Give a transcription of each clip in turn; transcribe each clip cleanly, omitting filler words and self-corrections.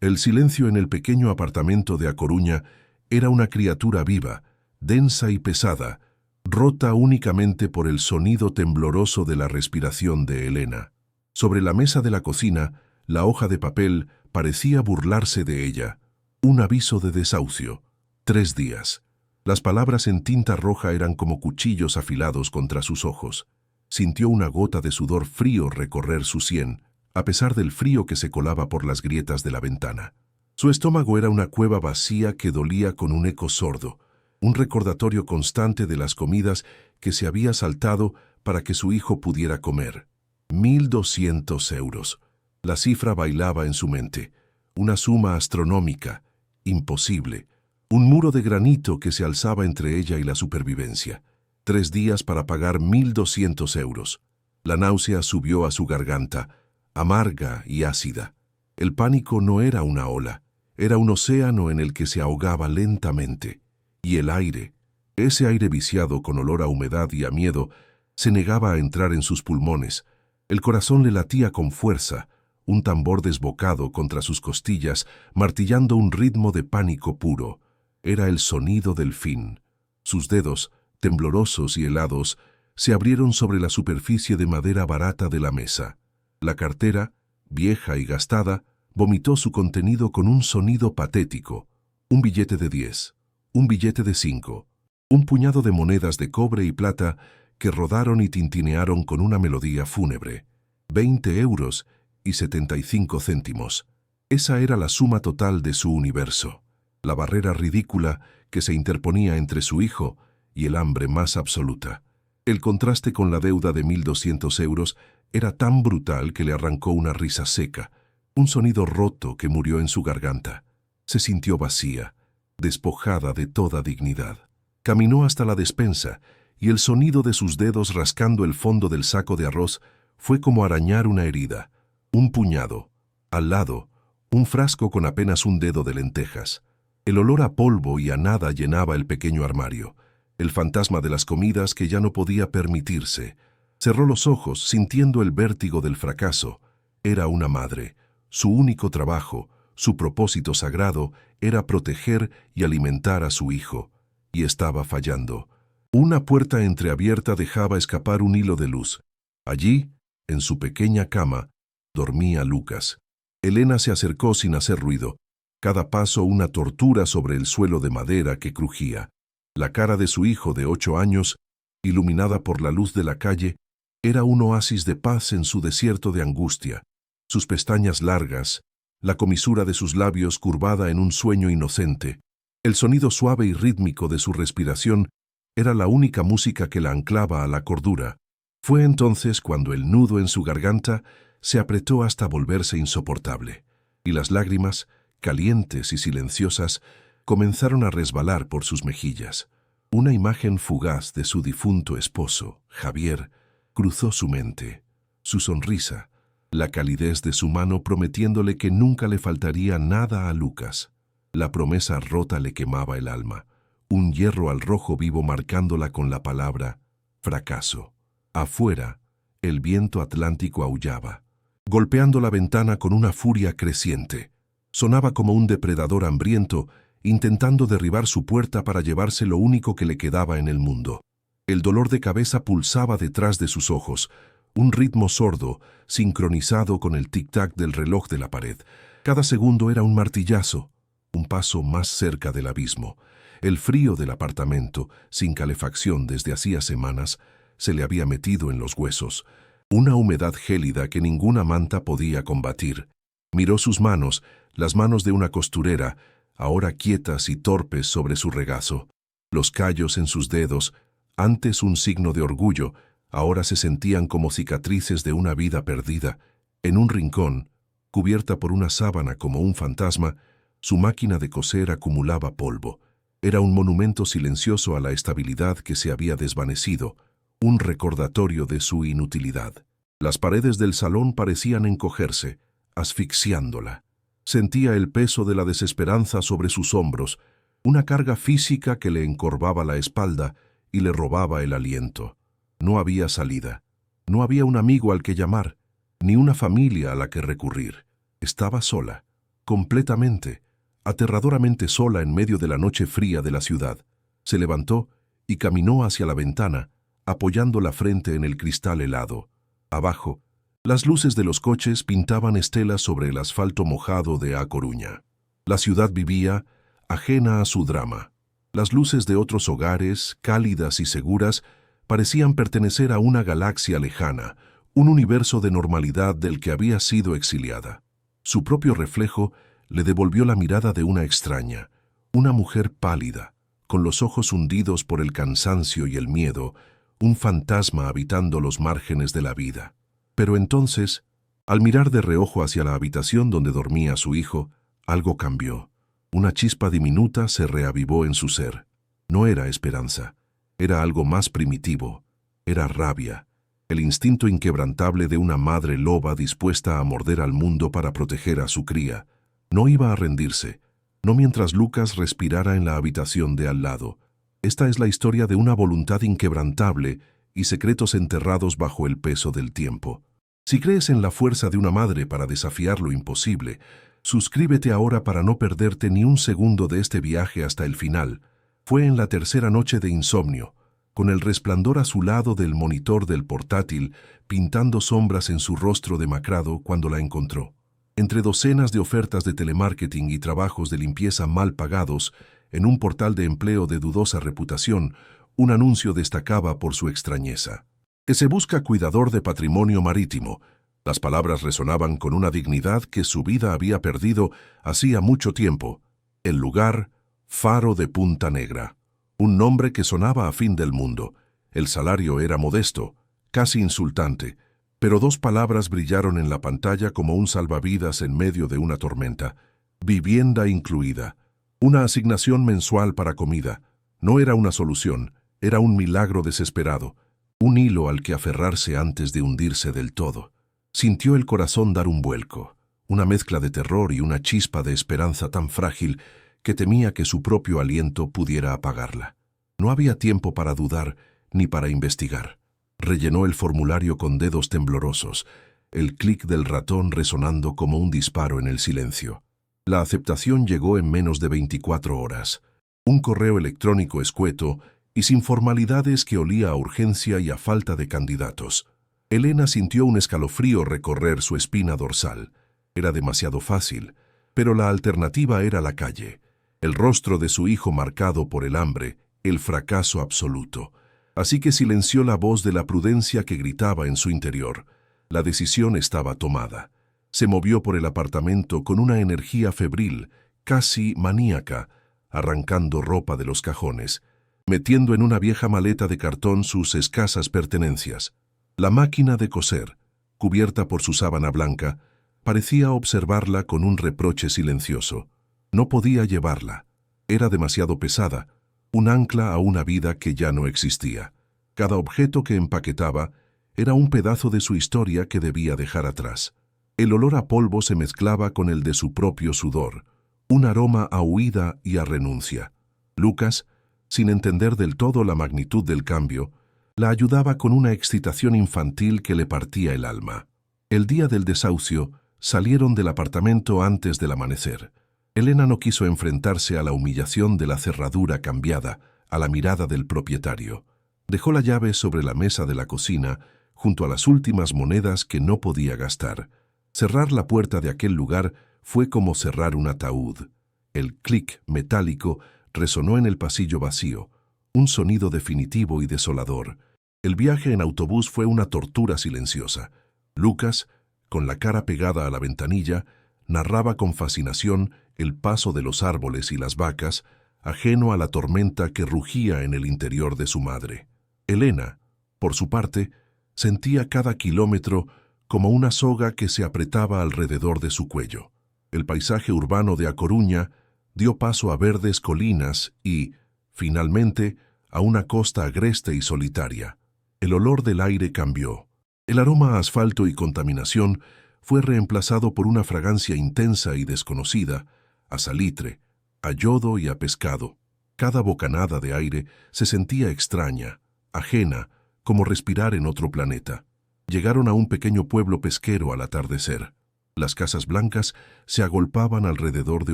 El silencio en el pequeño apartamento de A Coruña era una criatura viva, densa y pesada, rota únicamente por el sonido tembloroso de la respiración de Elena. Sobre la mesa de la cocina, la hoja de papel parecía burlarse de ella. Un aviso de desahucio. 3 días. Las palabras en tinta roja eran como cuchillos afilados contra sus ojos. Sintió una gota de sudor frío recorrer su sien, a pesar del frío que se colaba por las grietas de la ventana. Su estómago era una cueva vacía que dolía con un eco sordo, un recordatorio constante de las comidas que se había saltado para que su hijo pudiera comer. 1.200 euros. La cifra bailaba en su mente. Una suma astronómica, imposible. Un muro de granito que se alzaba entre ella y la supervivencia. 3 días para pagar 1.200 euros. La náusea subió a su garganta, amarga y ácida. El pánico no era una ola, era un océano en el que se ahogaba lentamente. Y el aire, ese aire viciado con olor a humedad y a miedo, se negaba a entrar en sus pulmones. El corazón le latía con fuerza, un tambor desbocado contra sus costillas, martillando un ritmo de pánico puro. Era el sonido del fin. Sus dedos, temblorosos y helados, se abrieron sobre la superficie de madera barata de la mesa. La cartera, vieja y gastada, vomitó su contenido con un sonido patético. Un billete de 10, un billete de 5, un puñado de monedas de cobre y plata que rodaron y tintinearon con una melodía fúnebre. 20 euros y 75 céntimos. Esa era la suma total de su universo, la barrera ridícula que se interponía entre su hijo y el hambre más absoluta. El contraste con la deuda de 1.200 euros era tan brutal que le arrancó una risa seca, un sonido roto que murió en su garganta. Se sintió vacía, despojada de toda dignidad. Caminó hasta la despensa y el sonido de sus dedos rascando el fondo del saco de arroz fue como arañar una herida. Un puñado. Al lado, un frasco con apenas un dedo de lentejas. El olor a polvo y a nada llenaba el pequeño armario. El fantasma de las comidas que ya no podía permitirse. Cerró los ojos, sintiendo el vértigo del fracaso. Era una madre. Su único trabajo, su propósito sagrado, era proteger y alimentar a su hijo. Y estaba fallando. Una puerta entreabierta dejaba escapar un hilo de luz. Allí, en su pequeña cama, dormía Lucas. Elena se acercó sin hacer ruido. Cada paso una tortura sobre el suelo de madera que crujía. La cara de su hijo de 8 años, iluminada por la luz de la calle, era un oasis de paz en su desierto de angustia. Sus pestañas largas, la comisura de sus labios curvada en un sueño inocente, el sonido suave y rítmico de su respiración era la única música que la anclaba a la cordura. Fue entonces cuando el nudo en su garganta se apretó hasta volverse insoportable, y las lágrimas, calientes y silenciosas, comenzaron a resbalar por sus mejillas. Una imagen fugaz de su difunto esposo, Javier, cruzó su mente. Su sonrisa, la calidez de su mano prometiéndole que nunca le faltaría nada a Lucas. La promesa rota le quemaba el alma, un hierro al rojo vivo marcándola con la palabra fracaso. Afuera, el viento atlántico aullaba, golpeando la ventana con una furia creciente. Sonaba como un depredador hambriento, intentando derribar su puerta para llevarse lo único que le quedaba en el mundo. El dolor de cabeza pulsaba detrás de sus ojos, un ritmo sordo, sincronizado con el tic-tac del reloj de la pared. Cada segundo era un martillazo, un paso más cerca del abismo. El frío del apartamento, sin calefacción desde hacía semanas, se le había metido en los huesos. Una humedad gélida que ninguna manta podía combatir. Miró sus manos, las manos de una costurera, ahora quietas y torpes sobre su regazo. Los callos en sus dedos, antes un signo de orgullo, ahora se sentían como cicatrices de una vida perdida. En un rincón, cubierta por una sábana como un fantasma, su máquina de coser acumulaba polvo. Era un monumento silencioso a la estabilidad que se había desvanecido, un recordatorio de su inutilidad. Las paredes del salón parecían encogerse, asfixiándola. Sentía el peso de la desesperanza sobre sus hombros, una carga física que le encorvaba la espalda y le robaba el aliento. No había salida. No había un amigo al que llamar, ni una familia a la que recurrir. Estaba sola. completamente, aterradoramente sola en medio de la noche fría de la ciudad. Se levantó y caminó hacia la ventana, apoyando la frente en el cristal helado. Abajo, las luces de los coches pintaban estelas sobre el asfalto mojado de A Coruña. La ciudad vivía, ajena a su drama. Las luces de otros hogares, cálidas y seguras, parecían pertenecer a una galaxia lejana, un universo de normalidad del que había sido exiliada. Su propio reflejo le devolvió la mirada de una extraña, una mujer pálida, con los ojos hundidos por el cansancio y el miedo, un fantasma habitando los márgenes de la vida. Pero entonces, al mirar de reojo hacia la habitación donde dormía su hijo, algo cambió. Una chispa diminuta se reavivó en su ser. No era esperanza, era algo más primitivo, era rabia, el instinto inquebrantable de una madre loba dispuesta a morder al mundo para proteger a su cría. No iba a rendirse, no mientras Lucas respirara en la habitación de al lado. Esta es la historia de una voluntad inquebrantable y secretos enterrados bajo el peso del tiempo. Si crees en la fuerza de una madre para desafiar lo imposible, suscríbete ahora para no perderte ni un segundo de este viaje hasta el final. Fue en la tercera noche de insomnio, con el resplandor azulado del monitor del portátil pintando sombras en su rostro demacrado cuando la encontró. Entre docenas de ofertas de telemarketing y trabajos de limpieza mal pagados, en un portal de empleo de dudosa reputación, un anuncio destacaba por su extrañeza. Que se busca cuidador de patrimonio marítimo. Las palabras resonaban con una dignidad que su vida había perdido hacía mucho tiempo. El lugar, Faro de Punta Negra. Un nombre que sonaba a fin del mundo. El salario era modesto, casi insultante, pero dos palabras brillaron en la pantalla como un salvavidas en medio de una tormenta. Vivienda incluida. Una asignación mensual para comida. No era una solución, era un milagro desesperado. Un hilo al que aferrarse antes de hundirse del todo. Sintió el corazón dar un vuelco, una mezcla de terror y una chispa de esperanza tan frágil que temía que su propio aliento pudiera apagarla. No había tiempo para dudar ni para investigar. Rellenó el formulario con dedos temblorosos, el clic del ratón resonando como un disparo en el silencio. La aceptación llegó en menos de 24 horas. Un correo electrónico escueto y sin formalidades que olía a urgencia y a falta de candidatos. Elena sintió un escalofrío recorrer su espina dorsal. Era demasiado fácil, pero la alternativa era la calle. El rostro de su hijo marcado por el hambre, el fracaso absoluto. Así que silenció la voz de la prudencia que gritaba en su interior. La decisión estaba tomada. Se movió por el apartamento con una energía febril, casi maníaca, arrancando ropa de los cajones, metiendo en una vieja maleta de cartón sus escasas pertenencias. La máquina de coser, cubierta por su sábana blanca, parecía observarla con un reproche silencioso. No podía llevarla. Era demasiado pesada, un ancla a una vida que ya no existía. Cada objeto que empaquetaba era un pedazo de su historia que debía dejar atrás. El olor a polvo se mezclaba con el de su propio sudor, un aroma a huida y a renuncia. Lucas, sin entender del todo la magnitud del cambio, la ayudaba con una excitación infantil que le partía el alma. El día del desahucio, salieron del apartamento antes del amanecer. Elena no quiso enfrentarse a la humillación de la cerradura cambiada, a la mirada del propietario. Dejó la llave sobre la mesa de la cocina, junto a las últimas monedas que no podía gastar. Cerrar la puerta de aquel lugar fue como cerrar un ataúd. El clic metálico resonó en el pasillo vacío, un sonido definitivo y desolador. El viaje en autobús fue una tortura silenciosa. Lucas, con la cara pegada a la ventanilla, narraba con fascinación el paso de los árboles y las vacas, ajeno a la tormenta que rugía en el interior de su madre. Elena, por su parte, sentía cada kilómetro como una soga que se apretaba alrededor de su cuello. El paisaje urbano de A Coruña dio paso a verdes colinas y, finalmente, a una costa agreste y solitaria. El olor del aire cambió. El aroma a asfalto y contaminación fue reemplazado por una fragancia intensa y desconocida, a salitre, a yodo y a pescado. Cada bocanada de aire se sentía extraña, ajena, como respirar en otro planeta. Llegaron a un pequeño pueblo pesquero al atardecer. Las casas blancas se agolpaban alrededor de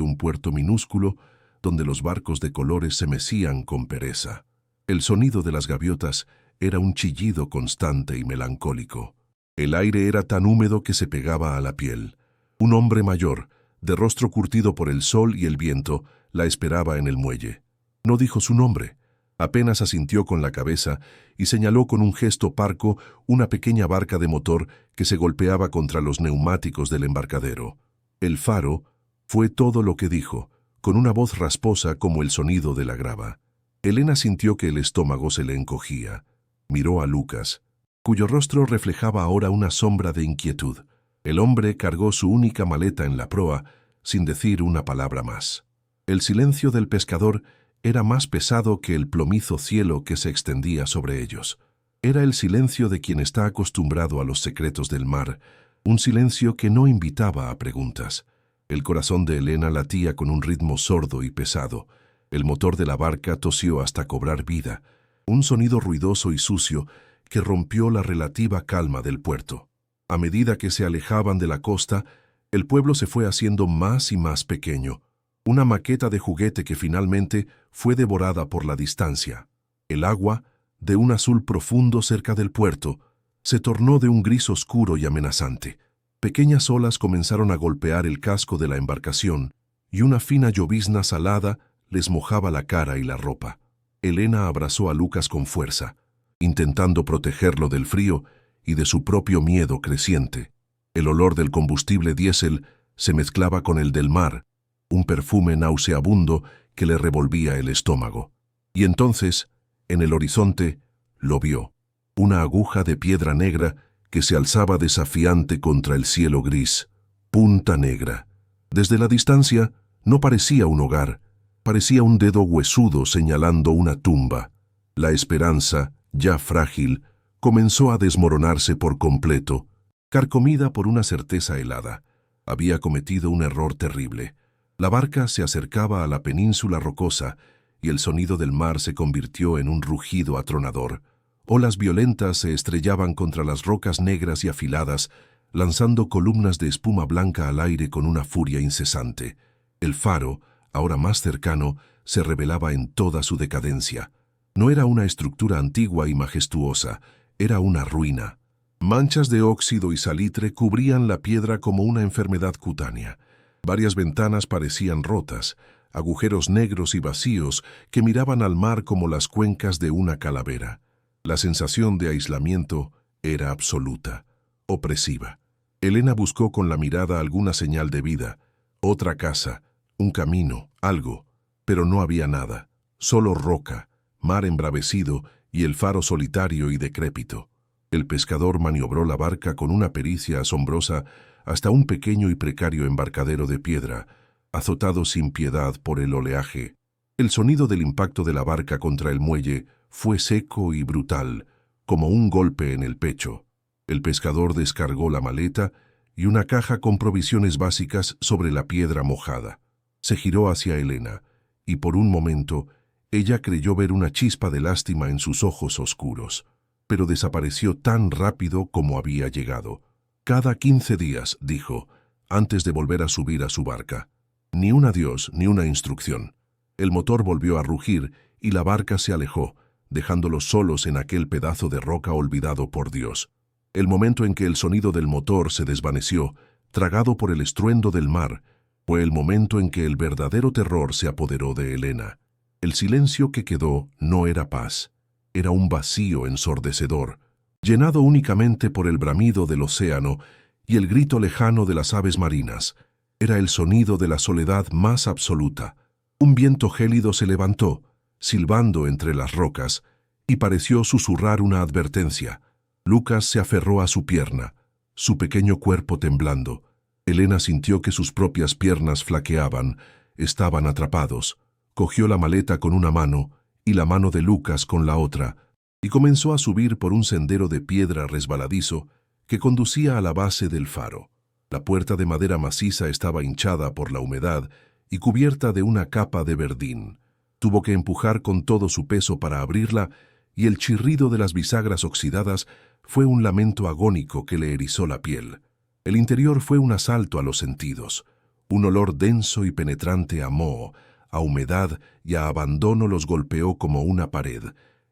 un puerto minúsculo donde los barcos de colores se mecían con pereza. El sonido de las gaviotas era un chillido constante y melancólico. El aire era tan húmedo que se pegaba a la piel. Un hombre mayor, de rostro curtido por el sol y el viento, la esperaba en el muelle. No dijo su nombre. Apenas asintió con la cabeza y señaló con un gesto parco una pequeña barca de motor que se golpeaba contra los neumáticos del embarcadero. El faro fue todo lo que dijo, con una voz rasposa como el sonido de la grava. Elena sintió que el estómago se le encogía. Miró a Lucas, cuyo rostro reflejaba ahora una sombra de inquietud. El hombre cargó su única maleta en la proa, sin decir una palabra más. El silencio del pescador era más pesado que el plomizo cielo que se extendía sobre ellos. Era el silencio de quien está acostumbrado a los secretos del mar, un silencio que no invitaba a preguntas. El corazón de Elena latía con un ritmo sordo y pesado. El motor de la barca tosió hasta cobrar vida, un sonido ruidoso y sucio que rompió la relativa calma del puerto. A medida que se alejaban de la costa, el pueblo se fue haciendo más y más pequeño, una maqueta de juguete que finalmente fue devorada por la distancia. El agua, de un azul profundo cerca del puerto, se tornó de un gris oscuro y amenazante. Pequeñas olas comenzaron a golpear el casco de la embarcación y una fina llovizna salada les mojaba la cara y la ropa. Elena abrazó a Lucas con fuerza, intentando protegerlo del frío y de su propio miedo creciente. El olor del combustible diésel se mezclaba con el del mar, un perfume nauseabundo que le revolvía el estómago. Y entonces, en el horizonte, lo vio, una aguja de piedra negra que se alzaba desafiante contra el cielo gris, Punta Negra. Desde la distancia, no parecía un hogar, parecía un dedo huesudo señalando una tumba. La esperanza, ya frágil, comenzó a desmoronarse por completo, carcomida por una certeza helada. Había cometido un error terrible. La barca se acercaba a la península rocosa y el sonido del mar se convirtió en un rugido atronador. Olas violentas se estrellaban contra las rocas negras y afiladas, lanzando columnas de espuma blanca al aire con una furia incesante. El faro, ahora más cercano, se revelaba en toda su decadencia. No era una estructura antigua y majestuosa, era una ruina. Manchas de óxido y salitre cubrían la piedra como una enfermedad cutánea. Varias ventanas parecían rotas, agujeros negros y vacíos que miraban al mar como las cuencas de una calavera. La sensación de aislamiento era absoluta, opresiva. Elena buscó con la mirada alguna señal de vida, otra casa, un camino, algo, pero no había nada, solo roca, mar embravecido y el faro solitario y decrépito. El pescador maniobró la barca con una pericia asombrosa hasta un pequeño y precario embarcadero de piedra, azotado sin piedad por el oleaje. El sonido del impacto de la barca contra el muelle fue seco y brutal, como un golpe en el pecho. El pescador descargó la maleta y una caja con provisiones básicas sobre la piedra mojada. Se giró hacia Elena, y por un momento ella creyó ver una chispa de lástima en sus ojos oscuros, pero desapareció tan rápido como había llegado. Cada 15 días, dijo, antes de volver a subir a su barca. Ni un adiós, ni una instrucción. El motor volvió a rugir y la barca se alejó, dejándolos solos en aquel pedazo de roca olvidado por Dios. El momento en que el sonido del motor se desvaneció, tragado por el estruendo del mar, fue el momento en que el verdadero terror se apoderó de Elena. El silencio que quedó no era paz, era un vacío ensordecedor, llenado únicamente por el bramido del océano y el grito lejano de las aves marinas. Era el sonido de la soledad más absoluta. Un viento gélido se levantó, silbando entre las rocas, y pareció susurrar una advertencia. Lucas se aferró a su pierna, su pequeño cuerpo temblando. Elena sintió que sus propias piernas flaqueaban, estaban atrapados. Cogió la maleta con una mano y la mano de Lucas con la otra, y comenzó a subir por un sendero de piedra resbaladizo que conducía a la base del faro. La puerta de madera maciza estaba hinchada por la humedad y cubierta de una capa de verdín. Tuvo que empujar con todo su peso para abrirla, y el chirrido de las bisagras oxidadas fue un lamento agónico que le erizó la piel. El interior fue un asalto a los sentidos. Un olor denso y penetrante a moho, a humedad y a abandono los golpeó como una pared.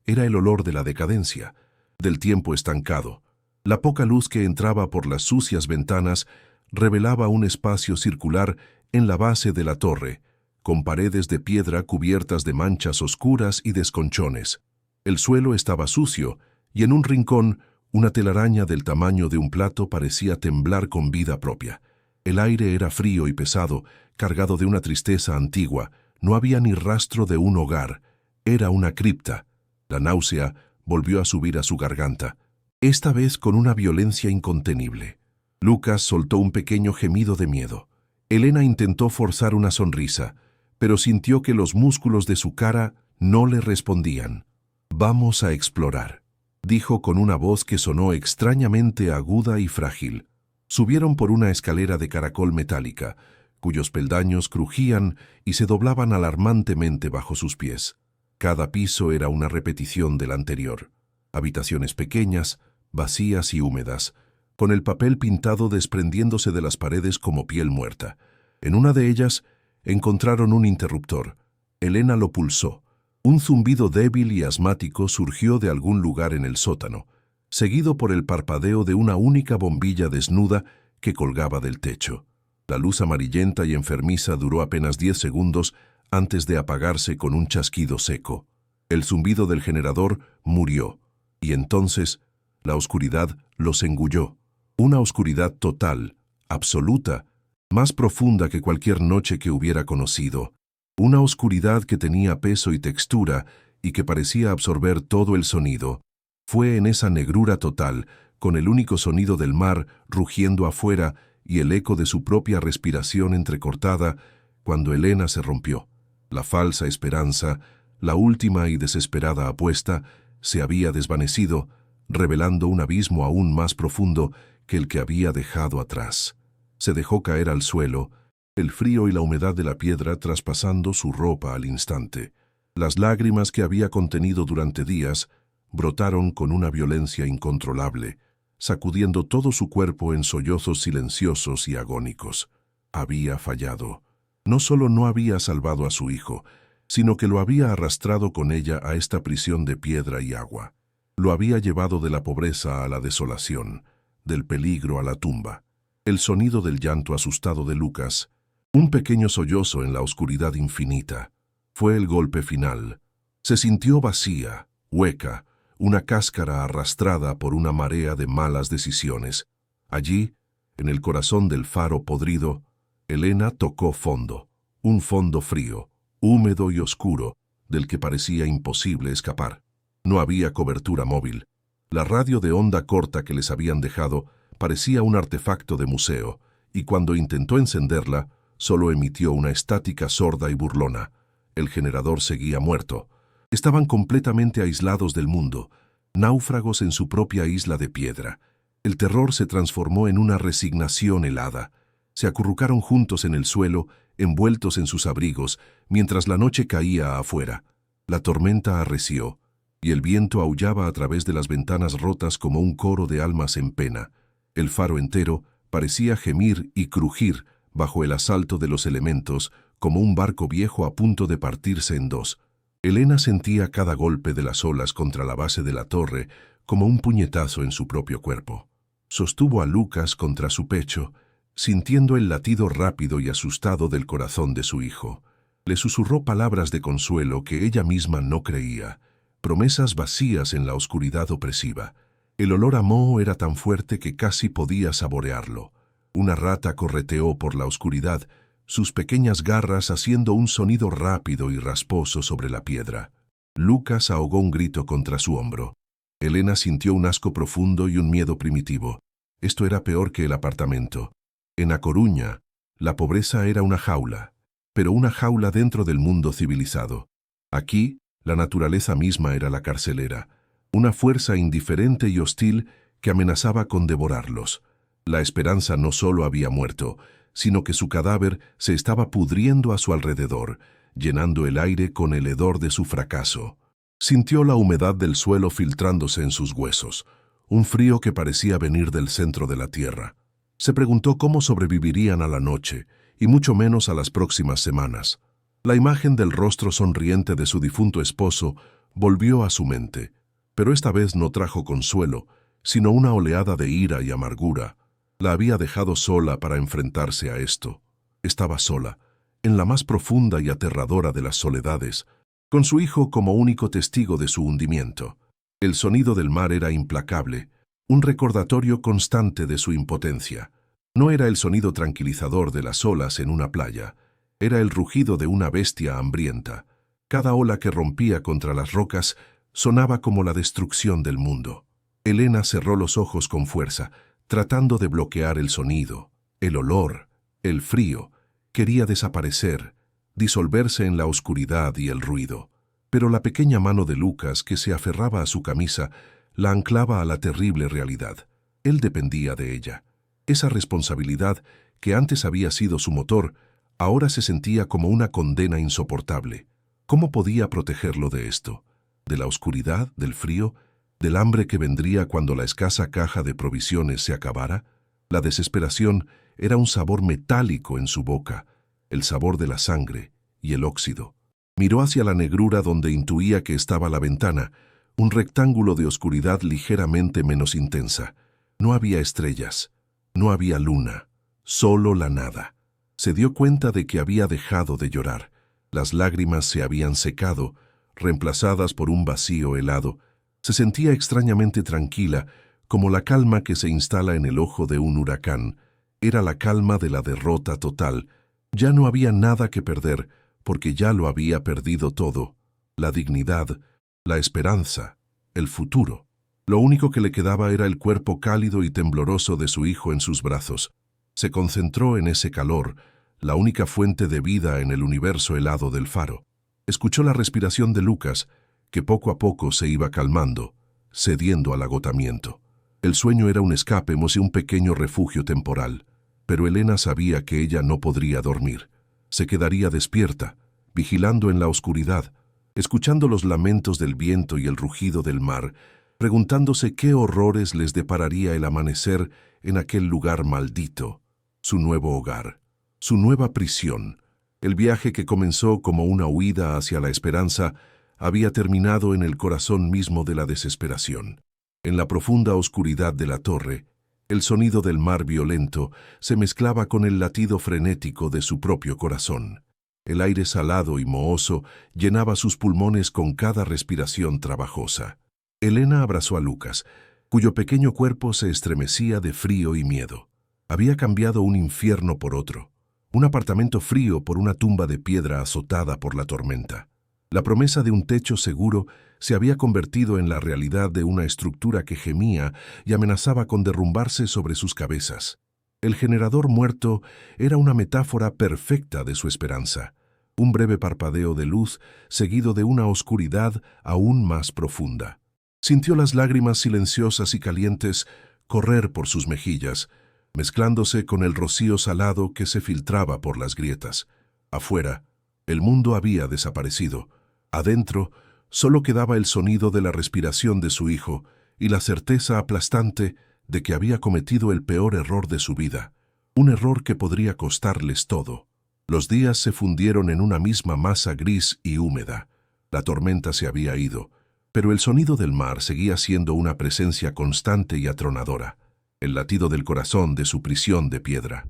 Era el olor de la decadencia, del tiempo estancado. La poca luz que entraba por las sucias ventanas revelaba un espacio circular en la base de la torre, con paredes de piedra cubiertas de manchas oscuras y desconchones. El suelo estaba sucio, y en un rincón, una telaraña del tamaño de un plato parecía temblar con vida propia. El aire era frío y pesado, cargado de una tristeza antigua. No había ni rastro de un hogar. Era una cripta. La náusea volvió a subir a su garganta, esta vez con una violencia incontenible. Lucas soltó un pequeño gemido de miedo. Elena intentó forzar una sonrisa, pero sintió que los músculos de su cara no le respondían. «Vamos a explorar», dijo con una voz que sonó extrañamente aguda y frágil. Subieron por una escalera de caracol metálica, cuyos peldaños crujían y se doblaban alarmantemente bajo sus pies. Cada piso era una repetición del anterior. Habitaciones pequeñas, vacías y húmedas, con el papel pintado desprendiéndose de las paredes como piel muerta. En una de ellas encontraron un interruptor. Elena lo pulsó. Un zumbido débil y asmático surgió de algún lugar en el sótano, seguido por el parpadeo de una única bombilla desnuda que colgaba del techo. La luz amarillenta y enfermiza duró apenas 10 segundos antes de apagarse con un chasquido seco. El zumbido del generador murió, y entonces la oscuridad los engulló. Una oscuridad total, absoluta, más profunda que cualquier noche que hubiera conocido. Una oscuridad que tenía peso y textura y que parecía absorber todo el sonido. Fue en esa negrura total, con el único sonido del mar rugiendo afuera y el eco de su propia respiración entrecortada, cuando Elena se rompió. La falsa esperanza, la última y desesperada apuesta, se había desvanecido, revelando un abismo aún más profundo que el que había dejado atrás. Se dejó caer al suelo, el frío y la humedad de la piedra traspasando su ropa al instante. Las lágrimas que había contenido durante días brotaron con una violencia incontrolable, sacudiendo todo su cuerpo en sollozos silenciosos y agónicos. Había fallado. No solo no había salvado a su hijo, sino que lo había arrastrado con ella a esta prisión de piedra y agua. Lo había llevado de la pobreza a la desolación, del peligro a la tumba. El sonido del llanto asustado de Lucas, un pequeño sollozo en la oscuridad infinita, fue el golpe final. Se sintió vacía, hueca, una cáscara arrastrada por una marea de malas decisiones. Allí, en el corazón del faro podrido, Elena tocó fondo, un fondo frío, húmedo y oscuro, del que parecía imposible escapar. No había cobertura móvil. La radio de onda corta que les habían dejado parecía un artefacto de museo, y cuando intentó encenderla, solo emitió una estática sorda y burlona. El generador seguía muerto. Estaban completamente aislados del mundo, náufragos en su propia isla de piedra. El terror se transformó en una resignación helada. Se acurrucaron juntos en el suelo, envueltos en sus abrigos, mientras la noche caía afuera. La tormenta arreció, y el viento aullaba a través de las ventanas rotas como un coro de almas en pena. El faro entero parecía gemir y crujir bajo el asalto de los elementos, como un barco viejo a punto de partirse en dos. Elena sentía cada golpe de las olas contra la base de la torre como un puñetazo en su propio cuerpo. Sostuvo a Lucas contra su pecho, sintiendo el latido rápido y asustado del corazón de su hijo. Le susurró palabras de consuelo que ella misma no creía, promesas vacías en la oscuridad opresiva. El olor a moho era tan fuerte que casi podía saborearlo. Una rata correteó por la oscuridad, sus pequeñas garras haciendo un sonido rápido y rasposo sobre la piedra. Lucas ahogó un grito contra su hombro. Elena sintió un asco profundo y un miedo primitivo. Esto era peor que el apartamento. En A Coruña, la pobreza era una jaula, pero una jaula dentro del mundo civilizado. Aquí, la naturaleza misma era la carcelera, una fuerza indiferente y hostil que amenazaba con devorarlos. La esperanza no solo había muerto, sino que su cadáver se estaba pudriendo a su alrededor, llenando el aire con el hedor de su fracaso. Sintió la humedad del suelo filtrándose en sus huesos, un frío que parecía venir del centro de la tierra. Se preguntó cómo sobrevivirían a la noche, y mucho menos a las próximas semanas. La imagen del rostro sonriente de su difunto esposo volvió a su mente, pero esta vez no trajo consuelo, sino una oleada de ira y amargura. La había dejado sola para enfrentarse a esto. Estaba sola, en la más profunda y aterradora de las soledades, con su hijo como único testigo de su hundimiento. El sonido del mar era implacable, un recordatorio constante de su impotencia. No era el sonido tranquilizador de las olas en una playa, era el rugido de una bestia hambrienta. Cada ola que rompía contra las rocas sonaba como la destrucción del mundo. Elena cerró los ojos con fuerza, tratando de bloquear el sonido, el olor, el frío. Quería desaparecer, disolverse en la oscuridad y el ruido. Pero la pequeña mano de Lucas, que se aferraba a su camisa, la anclaba a la terrible realidad. Él dependía de ella. Esa responsabilidad, que antes había sido su motor, ahora se sentía como una condena insoportable. ¿Cómo podía protegerlo de esto? ¿De la oscuridad, del frío, del hambre que vendría cuando la escasa caja de provisiones se acabara? La desesperación era un sabor metálico en su boca, el sabor de la sangre y el óxido. Miró hacia la negrura donde intuía que estaba la ventana, un rectángulo de oscuridad ligeramente menos intensa. No había estrellas, no había luna, solo la nada. Se dio cuenta de que había dejado de llorar. Las lágrimas se habían secado, reemplazadas por un vacío helado. Se sentía extrañamente tranquila, como la calma que se instala en el ojo de un huracán. Era la calma de la derrota total. Ya no había nada que perder, porque ya lo había perdido todo. La dignidad, la esperanza, el futuro. Lo único que le quedaba era el cuerpo cálido y tembloroso de su hijo en sus brazos. Se concentró en ese calor, la única fuente de vida en el universo helado del faro. Escuchó la respiración de Lucas, que poco a poco se iba calmando, cediendo al agotamiento. El sueño era un escape, un pequeño refugio temporal, pero Elena sabía que ella no podría dormir. Se quedaría despierta, vigilando en la oscuridad, escuchando los lamentos del viento y el rugido del mar, preguntándose qué horrores les depararía el amanecer en aquel lugar maldito, su nuevo hogar, su nueva prisión. El viaje que comenzó como una huida hacia la esperanza había terminado en el corazón mismo de la desesperación. En la profunda oscuridad de la torre, el sonido del mar violento se mezclaba con el latido frenético de su propio corazón. El aire salado y mohoso llenaba sus pulmones con cada respiración trabajosa. Elena abrazó a Lucas, cuyo pequeño cuerpo se estremecía de frío y miedo. Había cambiado un infierno por otro, un apartamento frío por una tumba de piedra azotada por la tormenta. La promesa de un techo seguro se había convertido en la realidad de una estructura que gemía y amenazaba con derrumbarse sobre sus cabezas. El generador muerto era una metáfora perfecta de su esperanza, un breve parpadeo de luz seguido de una oscuridad aún más profunda. Sintió las lágrimas silenciosas y calientes correr por sus mejillas, mezclándose con el rocío salado que se filtraba por las grietas. Afuera, el mundo había desaparecido. Adentro, solo quedaba el sonido de la respiración de su hijo y la certeza aplastante de que había cometido el peor error de su vida, un error que podría costarles todo. Los días se fundieron en una misma masa gris y húmeda. La tormenta se había ido, pero el sonido del mar seguía siendo una presencia constante y atronadora, el latido del corazón de su prisión de piedra.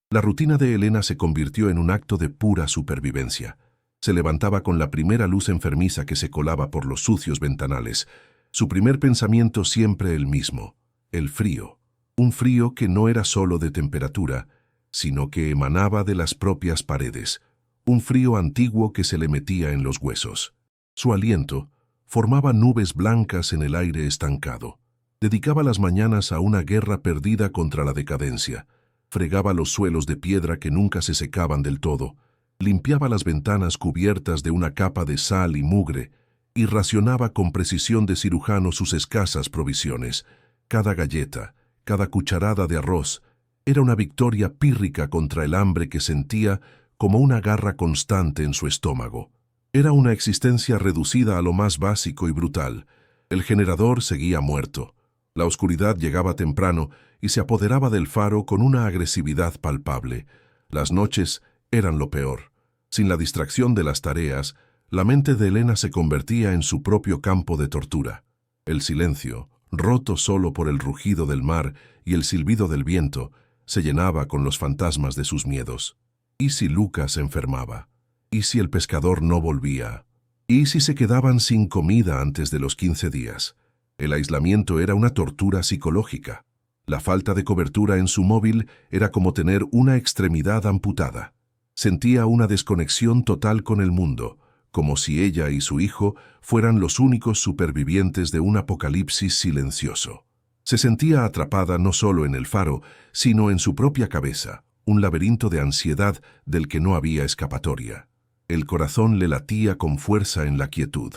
La rutina de Elena se convirtió en un acto de pura supervivencia. Se levantaba con la primera luz enfermiza que se colaba por los sucios ventanales. Su primer pensamiento siempre el mismo, el frío. Un frío que no era solo de temperatura, sino que emanaba de las propias paredes. Un frío antiguo que se le metía en los huesos. Su aliento formaba nubes blancas en el aire estancado. Dedicaba las mañanas a una guerra perdida contra la decadencia. Fregaba los suelos de piedra que nunca se secaban del todo. Limpiaba las ventanas cubiertas de una capa de sal y mugre y racionaba con precisión de cirujano sus escasas provisiones. Cada galleta, cada cucharada de arroz, era una victoria pírrica contra el hambre que sentía como una garra constante en su estómago. Era una existencia reducida a lo más básico y brutal. El generador seguía muerto. La oscuridad llegaba temprano y se apoderaba del faro con una agresividad palpable. Las noches eran lo peor. Sin la distracción de las tareas, la mente de Elena se convertía en su propio campo de tortura. El silencio, roto solo por el rugido del mar y el silbido del viento, se llenaba con los fantasmas de sus miedos. ¿Y si Lucas se enfermaba? ¿Y si el pescador no volvía? ¿Y si se quedaban sin comida antes de los 15 días? El aislamiento era una tortura psicológica. La falta de cobertura en su móvil era como tener una extremidad amputada. Sentía una desconexión total con el mundo, como si ella y su hijo fueran los únicos supervivientes de un apocalipsis silencioso. Se sentía atrapada no solo en el faro, sino en su propia cabeza, un laberinto de ansiedad del que no había escapatoria. El corazón le latía con fuerza en la quietud,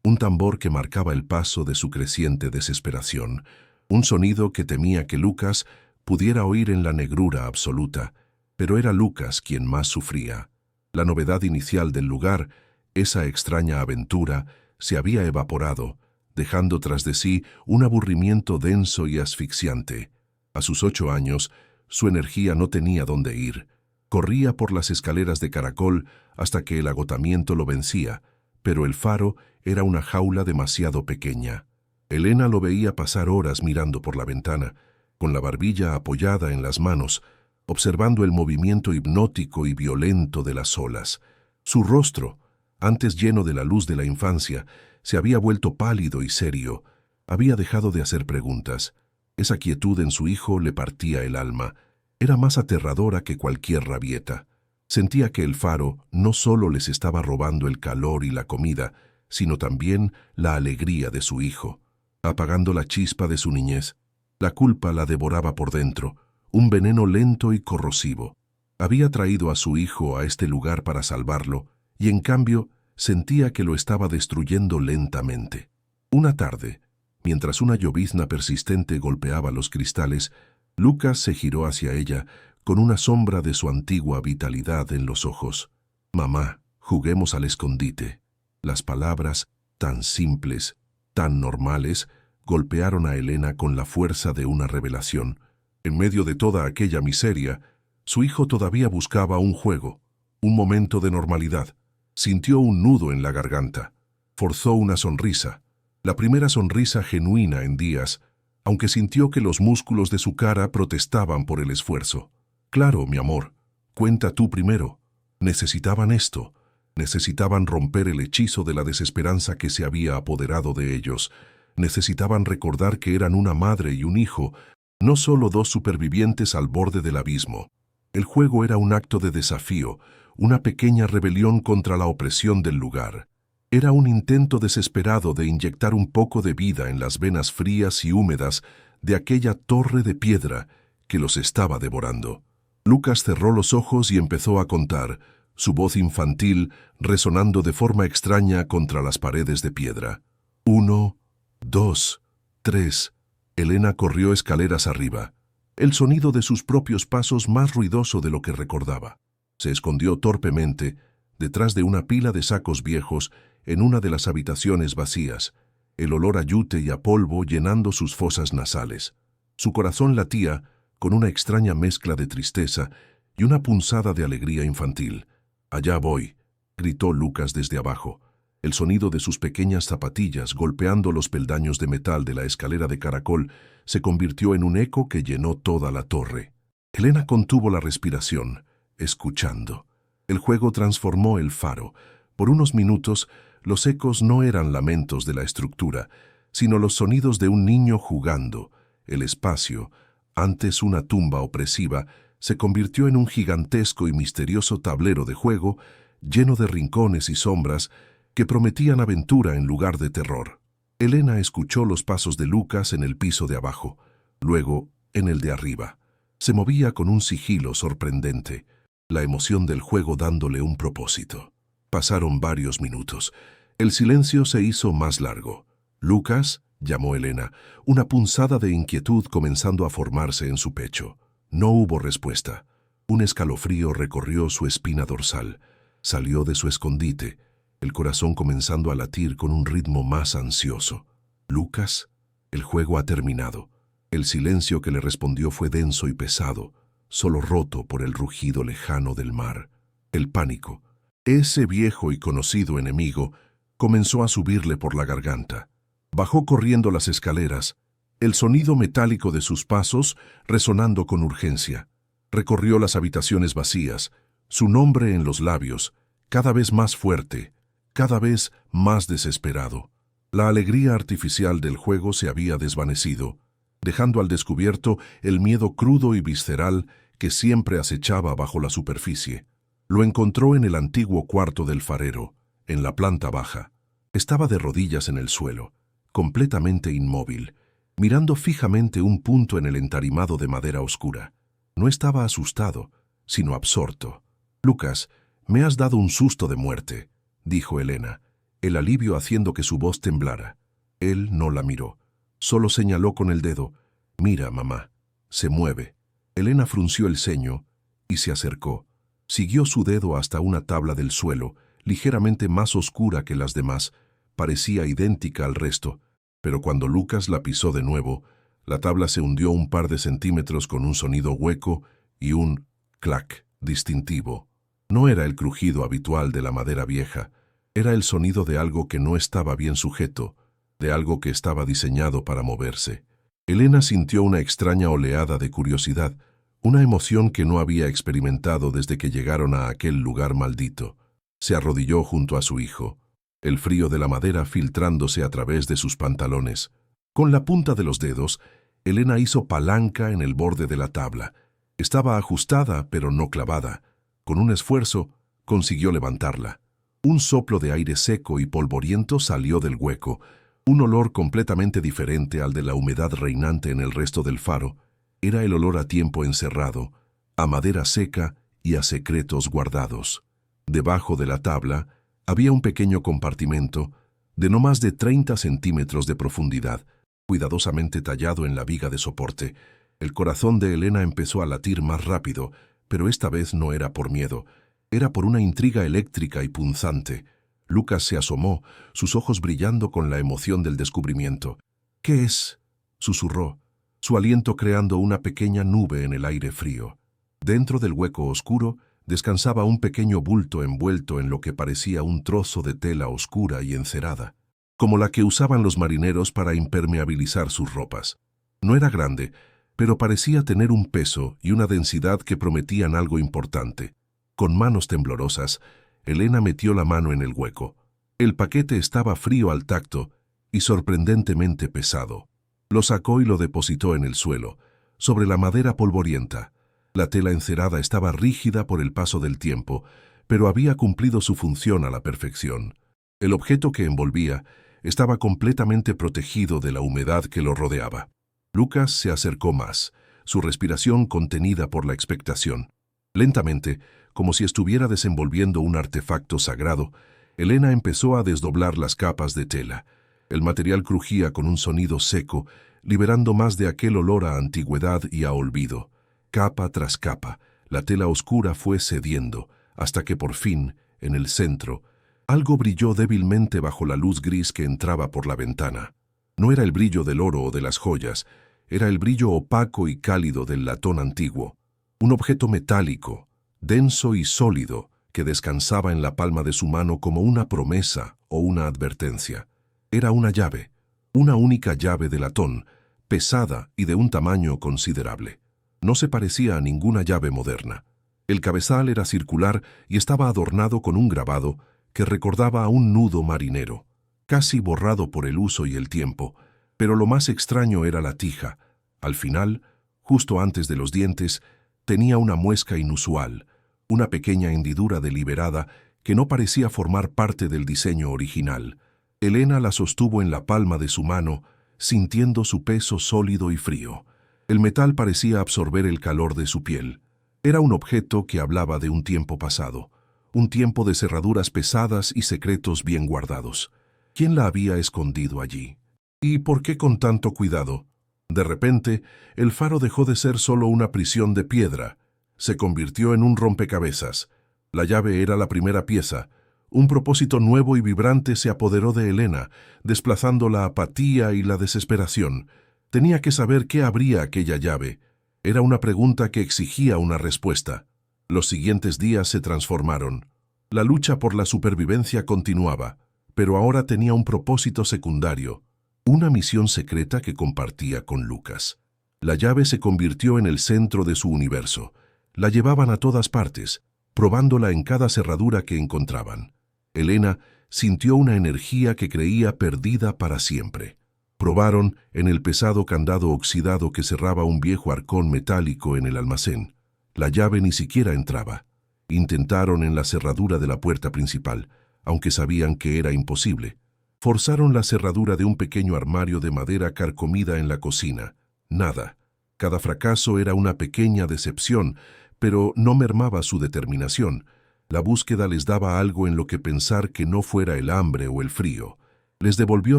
un tambor que marcaba el paso de su creciente desesperación, un sonido que temía que Lucas pudiera oír en la negrura absoluta, pero era Lucas quien más sufría. La novedad inicial del lugar, esa extraña aventura, se había evaporado, dejando tras de sí un aburrimiento denso y asfixiante. A sus 8 años, su energía no tenía dónde ir. Corría por las escaleras de caracol hasta que el agotamiento lo vencía, pero el faro era una jaula demasiado pequeña. Elena lo veía pasar horas mirando por la ventana, con la barbilla apoyada en las manos, observando el movimiento hipnótico y violento de las olas. Su rostro, antes lleno de la luz de la infancia, se había vuelto pálido y serio. Había dejado de hacer preguntas. Esa quietud en su hijo le partía el alma. Era más aterradora que cualquier rabieta. Sentía que el faro no solo les estaba robando el calor y la comida, sino también la alegría de su hijo, apagando la chispa de su niñez. La culpa la devoraba por dentro, un veneno lento y corrosivo. Había traído a su hijo a este lugar para salvarlo, y en cambio sentía que lo estaba destruyendo lentamente. Una tarde, mientras una llovizna persistente golpeaba los cristales, Lucas se giró hacia ella con una sombra de su antigua vitalidad en los ojos. «Mamá, juguemos al escondite». Las palabras, tan simples, tan normales, golpearon a Elena con la fuerza de una revelación. En medio de toda aquella miseria, su hijo todavía buscaba un juego, un momento de normalidad. Sintió un nudo en la garganta. Forzó una sonrisa, la primera sonrisa genuina en días, aunque sintió que los músculos de su cara protestaban por el esfuerzo. «Claro, mi amor, cuenta tú primero». Necesitaban esto. Necesitaban romper el hechizo de la desesperanza que se había apoderado de ellos. Necesitaban recordar que eran una madre y un hijo, no solo dos supervivientes al borde del abismo. El juego era un acto de desafío, una pequeña rebelión contra la opresión del lugar. Era un intento desesperado de inyectar un poco de vida en las venas frías y húmedas de aquella torre de piedra que los estaba devorando. Lucas cerró los ojos y empezó a contar, su voz infantil resonando de forma extraña contra las paredes de piedra. 1, 2, 3. Elena corrió escaleras arriba, el sonido de sus propios pasos más ruidoso de lo que recordaba. Se escondió torpemente detrás de una pila de sacos viejos en una de las habitaciones vacías, el olor a yute y a polvo llenando sus fosas nasales. Su corazón latía con una extraña mezcla de tristeza y una punzada de alegría infantil. «Allá voy», gritó Lucas desde abajo. El sonido de sus pequeñas zapatillas golpeando los peldaños de metal de la escalera de caracol se convirtió en un eco que llenó toda la torre. Elena contuvo la respiración, escuchando. El juego transformó el faro. Por unos minutos, los ecos no eran lamentos de la estructura, sino los sonidos de un niño jugando. El espacio, antes una tumba opresiva, se convirtió en un gigantesco y misterioso tablero de juego lleno de rincones y sombras que prometían aventura en lugar de terror. Elena escuchó los pasos de Lucas en el piso de abajo, luego en el de arriba. Se movía con un sigilo sorprendente, la emoción del juego dándole un propósito. Pasaron varios minutos. El silencio se hizo más largo. «Lucas», llamó Elena, una punzada de inquietud comenzando a formarse en su pecho. No hubo respuesta. Un escalofrío recorrió su espina dorsal. Salió de su escondite, el corazón comenzando a latir con un ritmo más ansioso. «¿Lucas?». El juego ha terminado. El silencio que le respondió fue denso y pesado, solo roto por el rugido lejano del mar. El pánico, ese viejo y conocido enemigo, comenzó a subirle por la garganta. Bajó corriendo las escaleras, el sonido metálico de sus pasos resonando con urgencia. Recorrió las habitaciones vacías, su nombre en los labios, cada vez más fuerte, cada vez más desesperado. La alegría artificial del juego se había desvanecido, dejando al descubierto el miedo crudo y visceral que siempre acechaba bajo la superficie. Lo encontró en el antiguo cuarto del farero, en la planta baja. Estaba de rodillas en el suelo, completamente inmóvil, mirando fijamente un punto en el entarimado de madera oscura. No estaba asustado, sino absorto. «Lucas, me has dado un susto de muerte», dijo Elena, el alivio haciendo que su voz temblara. Él no la miró, solo señaló con el dedo. «Mira, mamá, se mueve». Elena frunció el ceño y se acercó. Siguió su dedo hasta una tabla del suelo, ligeramente más oscura que las demás. Parecía idéntica al resto, pero cuando Lucas la pisó de nuevo, la tabla se hundió un par de centímetros con un sonido hueco y un clac distintivo. No era el crujido habitual de la madera vieja, era el sonido de algo que no estaba bien sujeto, de algo que estaba diseñado para moverse. Elena sintió una extraña oleada de curiosidad, una emoción que no había experimentado desde que llegaron a aquel lugar maldito. Se arrodilló junto a su hijo, el frío de la madera filtrándose a través de sus pantalones. Con la punta de los dedos, Elena hizo palanca en el borde de la tabla. Estaba ajustada, pero no clavada. Con un esfuerzo, consiguió levantarla. Un soplo de aire seco y polvoriento salió del hueco, un olor completamente diferente al de la humedad reinante en el resto del faro. Era el olor a tiempo encerrado, a madera seca y a secretos guardados. Debajo de la tabla había un pequeño compartimento de no más de 30 centímetros de profundidad, cuidadosamente tallado en la viga de soporte. El corazón de Elena empezó a latir más rápido, pero esta vez no era por miedo, era por una intriga eléctrica y punzante. Lucas se asomó, sus ojos brillando con la emoción del descubrimiento. «¿Qué es?», susurró, su aliento creando una pequeña nube en el aire frío. Dentro del hueco oscuro descansaba un pequeño bulto envuelto en lo que parecía un trozo de tela oscura y encerada, como la que usaban los marineros para impermeabilizar sus ropas. No era grande, pero parecía tener un peso y una densidad que prometían algo importante. Con manos temblorosas, Elena metió la mano en el hueco. El paquete estaba frío al tacto y sorprendentemente pesado. Lo sacó y lo depositó en el suelo, sobre la madera polvorienta. La tela encerada estaba rígida por el paso del tiempo, pero había cumplido su función a la perfección. El objeto que envolvía estaba completamente protegido de la humedad que lo rodeaba. Lucas se acercó más, su respiración contenida por la expectación. Lentamente, como si estuviera desenvolviendo un artefacto sagrado, Elena empezó a desdoblar las capas de tela. El material crujía con un sonido seco, liberando más de aquel olor a antigüedad y a olvido. Capa tras capa, la tela oscura fue cediendo, hasta que por fin, en el centro, algo brilló débilmente bajo la luz gris que entraba por la ventana. No era el brillo del oro o de las joyas, era el brillo opaco y cálido del latón antiguo. Un objeto metálico, denso y sólido, que descansaba en la palma de su mano como una promesa o una advertencia. Era una llave, una única llave de latón, pesada y de un tamaño considerable. No se parecía a ninguna llave moderna. El cabezal era circular y estaba adornado con un grabado que recordaba a un nudo marinero, casi borrado por el uso y el tiempo, pero lo más extraño era la tija. Al final, justo antes de los dientes, tenía una muesca inusual, una pequeña hendidura deliberada que no parecía formar parte del diseño original. Elena la sostuvo en la palma de su mano, sintiendo su peso sólido y frío. El metal parecía absorber el calor de su piel. Era un objeto que hablaba de un tiempo pasado, un tiempo de cerraduras pesadas y secretos bien guardados. ¿Quién la había escondido allí? ¿Y por qué con tanto cuidado? De repente, el faro dejó de ser solo una prisión de piedra. Se convirtió en un rompecabezas. La llave era la primera pieza, Un propósito nuevo y vibrante se apoderó de Elena, desplazando la apatía y la desesperación. Tenía que saber qué abría aquella llave. Era una pregunta que exigía una respuesta. Los siguientes días se transformaron. La lucha por la supervivencia continuaba, pero ahora tenía un propósito secundario, una misión secreta que compartía con Lucas. La llave se convirtió en el centro de su universo. La llevaban a todas partes, probándola en cada cerradura que encontraban. Elena sintió una energía que creía perdida para siempre. Probaron en el pesado candado oxidado que cerraba un viejo arcón metálico en el almacén. La llave ni siquiera entraba. Intentaron en la cerradura de la puerta principal, aunque sabían que era imposible. Forzaron la cerradura de un pequeño armario de madera carcomida en la cocina. Nada. Cada fracaso era una pequeña decepción, pero no mermaba su determinación. La búsqueda les daba algo en lo que pensar que no fuera el hambre o el frío. Les devolvió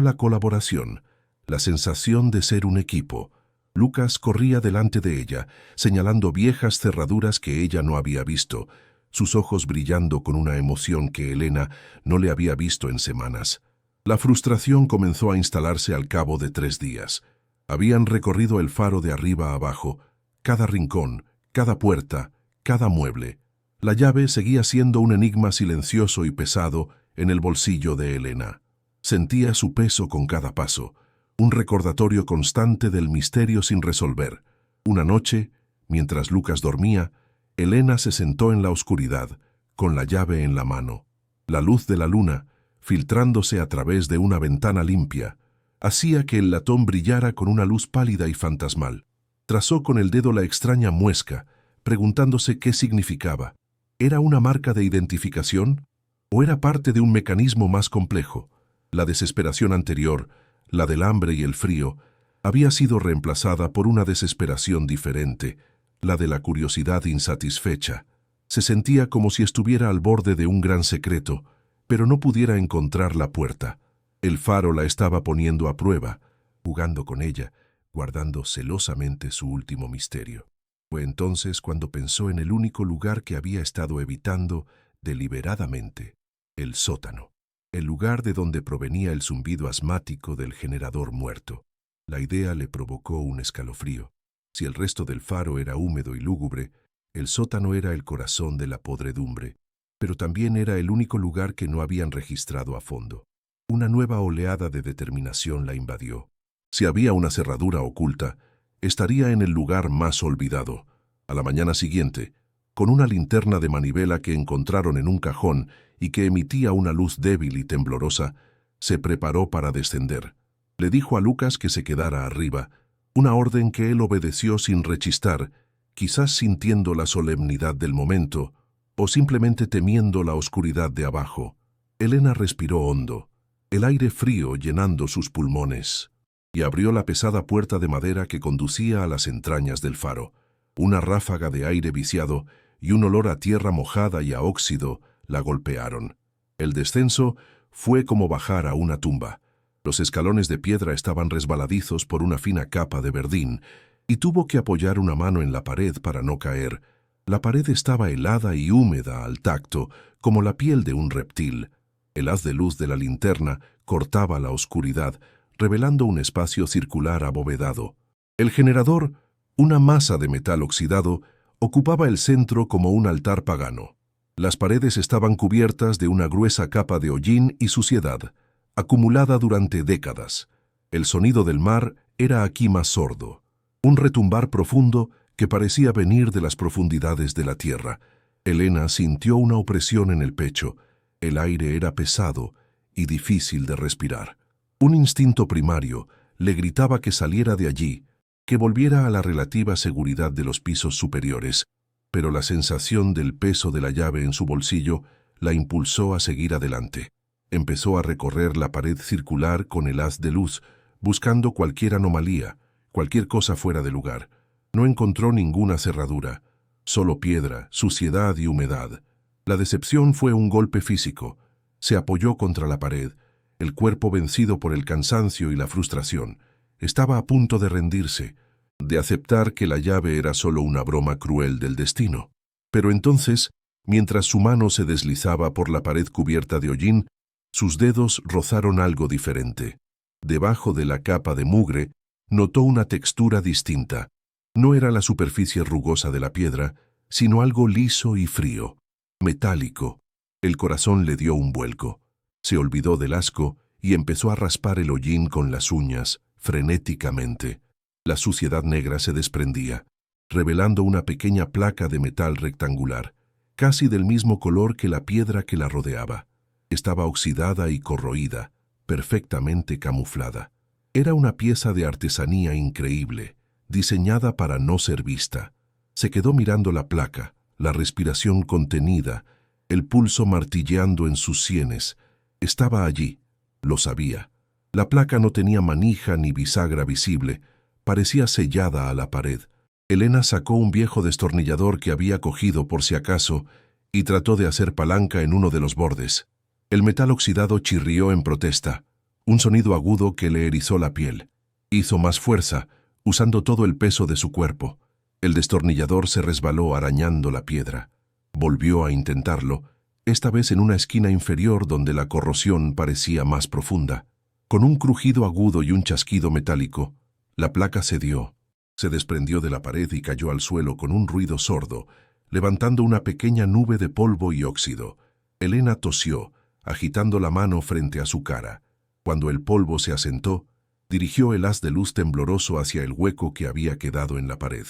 la colaboración, la sensación de ser un equipo. Lucas corría delante de ella, señalando viejas cerraduras que ella no había visto, sus ojos brillando con una emoción que Elena no le había visto en semanas. La frustración comenzó a instalarse al cabo de 3 días. Habían recorrido el faro de arriba a abajo, cada rincón, cada puerta, cada mueble. La llave seguía siendo un enigma silencioso y pesado en el bolsillo de Elena. Sentía su peso con cada paso, un recordatorio constante del misterio sin resolver. Una noche, mientras Lucas dormía, Elena se sentó en la oscuridad, con la llave en la mano. La luz de la luna, filtrándose a través de una ventana limpia, hacía que el latón brillara con una luz pálida y fantasmal. Trazó con el dedo la extraña muesca, preguntándose qué significaba. ¿Era una marca de identificación? ¿O era parte de un mecanismo más complejo? La desesperación anterior, la del hambre y el frío, había sido reemplazada por una desesperación diferente, la de la curiosidad insatisfecha. Se sentía como si estuviera al borde de un gran secreto, pero no pudiera encontrar la puerta. El faro la estaba poniendo a prueba, jugando con ella, guardando celosamente su último misterio. Fue entonces cuando pensó en el único lugar que había estado evitando deliberadamente, el sótano, el lugar de donde provenía el zumbido asmático del generador muerto. La idea le provocó un escalofrío. Si el resto del faro era húmedo y lúgubre, el sótano era el corazón de la podredumbre, pero también era el único lugar que no habían registrado a fondo. Una nueva oleada de determinación la invadió. Si había una cerradura oculta, estaría en el lugar más olvidado. A la mañana siguiente, con una linterna de manivela que encontraron en un cajón y que emitía una luz débil y temblorosa, se preparó para descender. Le dijo a Lucas que se quedara arriba, una orden que él obedeció sin rechistar, quizás sintiendo la solemnidad del momento, o simplemente temiendo la oscuridad de abajo. Elena respiró hondo, el aire frío llenando sus pulmones, y abrió la pesada puerta de madera que conducía a las entrañas del faro. Una ráfaga de aire viciado y un olor a tierra mojada y a óxido la golpearon. El descenso fue como bajar a una tumba. Los escalones de piedra estaban resbaladizos por una fina capa de verdín, y tuvo que apoyar una mano en la pared para no caer. La pared estaba helada y húmeda al tacto, como la piel de un reptil. El haz de luz de la linterna cortaba la oscuridad, revelando un espacio circular abovedado. El generador, una masa de metal oxidado, ocupaba el centro como un altar pagano. Las paredes estaban cubiertas de una gruesa capa de hollín y suciedad, acumulada durante décadas. El sonido del mar era aquí más sordo, un retumbar profundo que parecía venir de las profundidades de la tierra. Elena sintió una opresión en el pecho. El aire era pesado y difícil de respirar. Un instinto primario le gritaba que saliera de allí, que volviera a la relativa seguridad de los pisos superiores, pero la sensación del peso de la llave en su bolsillo la impulsó a seguir adelante. Empezó a recorrer la pared circular con el haz de luz, buscando cualquier anomalía, cualquier cosa fuera de lugar. No encontró ninguna cerradura, solo piedra, suciedad y humedad. La decepción fue un golpe físico. Se apoyó contra la pared, el cuerpo vencido por el cansancio y la frustración. Estaba a punto de rendirse, de aceptar que la llave era solo una broma cruel del destino. Pero entonces Mientras su mano se deslizaba por la pared cubierta de hollín, sus dedos rozaron algo diferente. Debajo de la capa de mugre, notó una textura distinta. No era la superficie rugosa de la piedra, sino algo liso y frío, metálico. El corazón le dio un vuelco. Se olvidó del asco y empezó a raspar el hollín con las uñas, frenéticamente. La suciedad negra se desprendía, revelando una pequeña placa de metal rectangular, casi del mismo color que la piedra que la rodeaba. Estaba oxidada y corroída, perfectamente camuflada. Era una pieza de artesanía increíble, diseñada para no ser vista. Se quedó mirando la placa, la respiración contenida, el pulso martilleando en sus sienes. Estaba allí, lo sabía. La placa no tenía manija ni bisagra visible, parecía sellada a la pared. Elena sacó un viejo destornillador que había cogido por si acaso y trató de hacer palanca en uno de los bordes. El metal oxidado chirrió en protesta, un sonido agudo que le erizó la piel. Hizo más fuerza, usando todo el peso de su cuerpo. El destornillador se resbaló arañando la piedra. Volvió a intentarlo, esta vez en una esquina inferior donde la corrosión parecía más profunda. Con un crujido agudo y un chasquido metálico, la placa cedió. Se desprendió de la pared y cayó al suelo con un ruido sordo, levantando una pequeña nube de polvo y óxido. Elena tosió, agitando la mano frente a su cara. Cuando el polvo se asentó, dirigió el haz de luz tembloroso hacia el hueco que había quedado en la pared.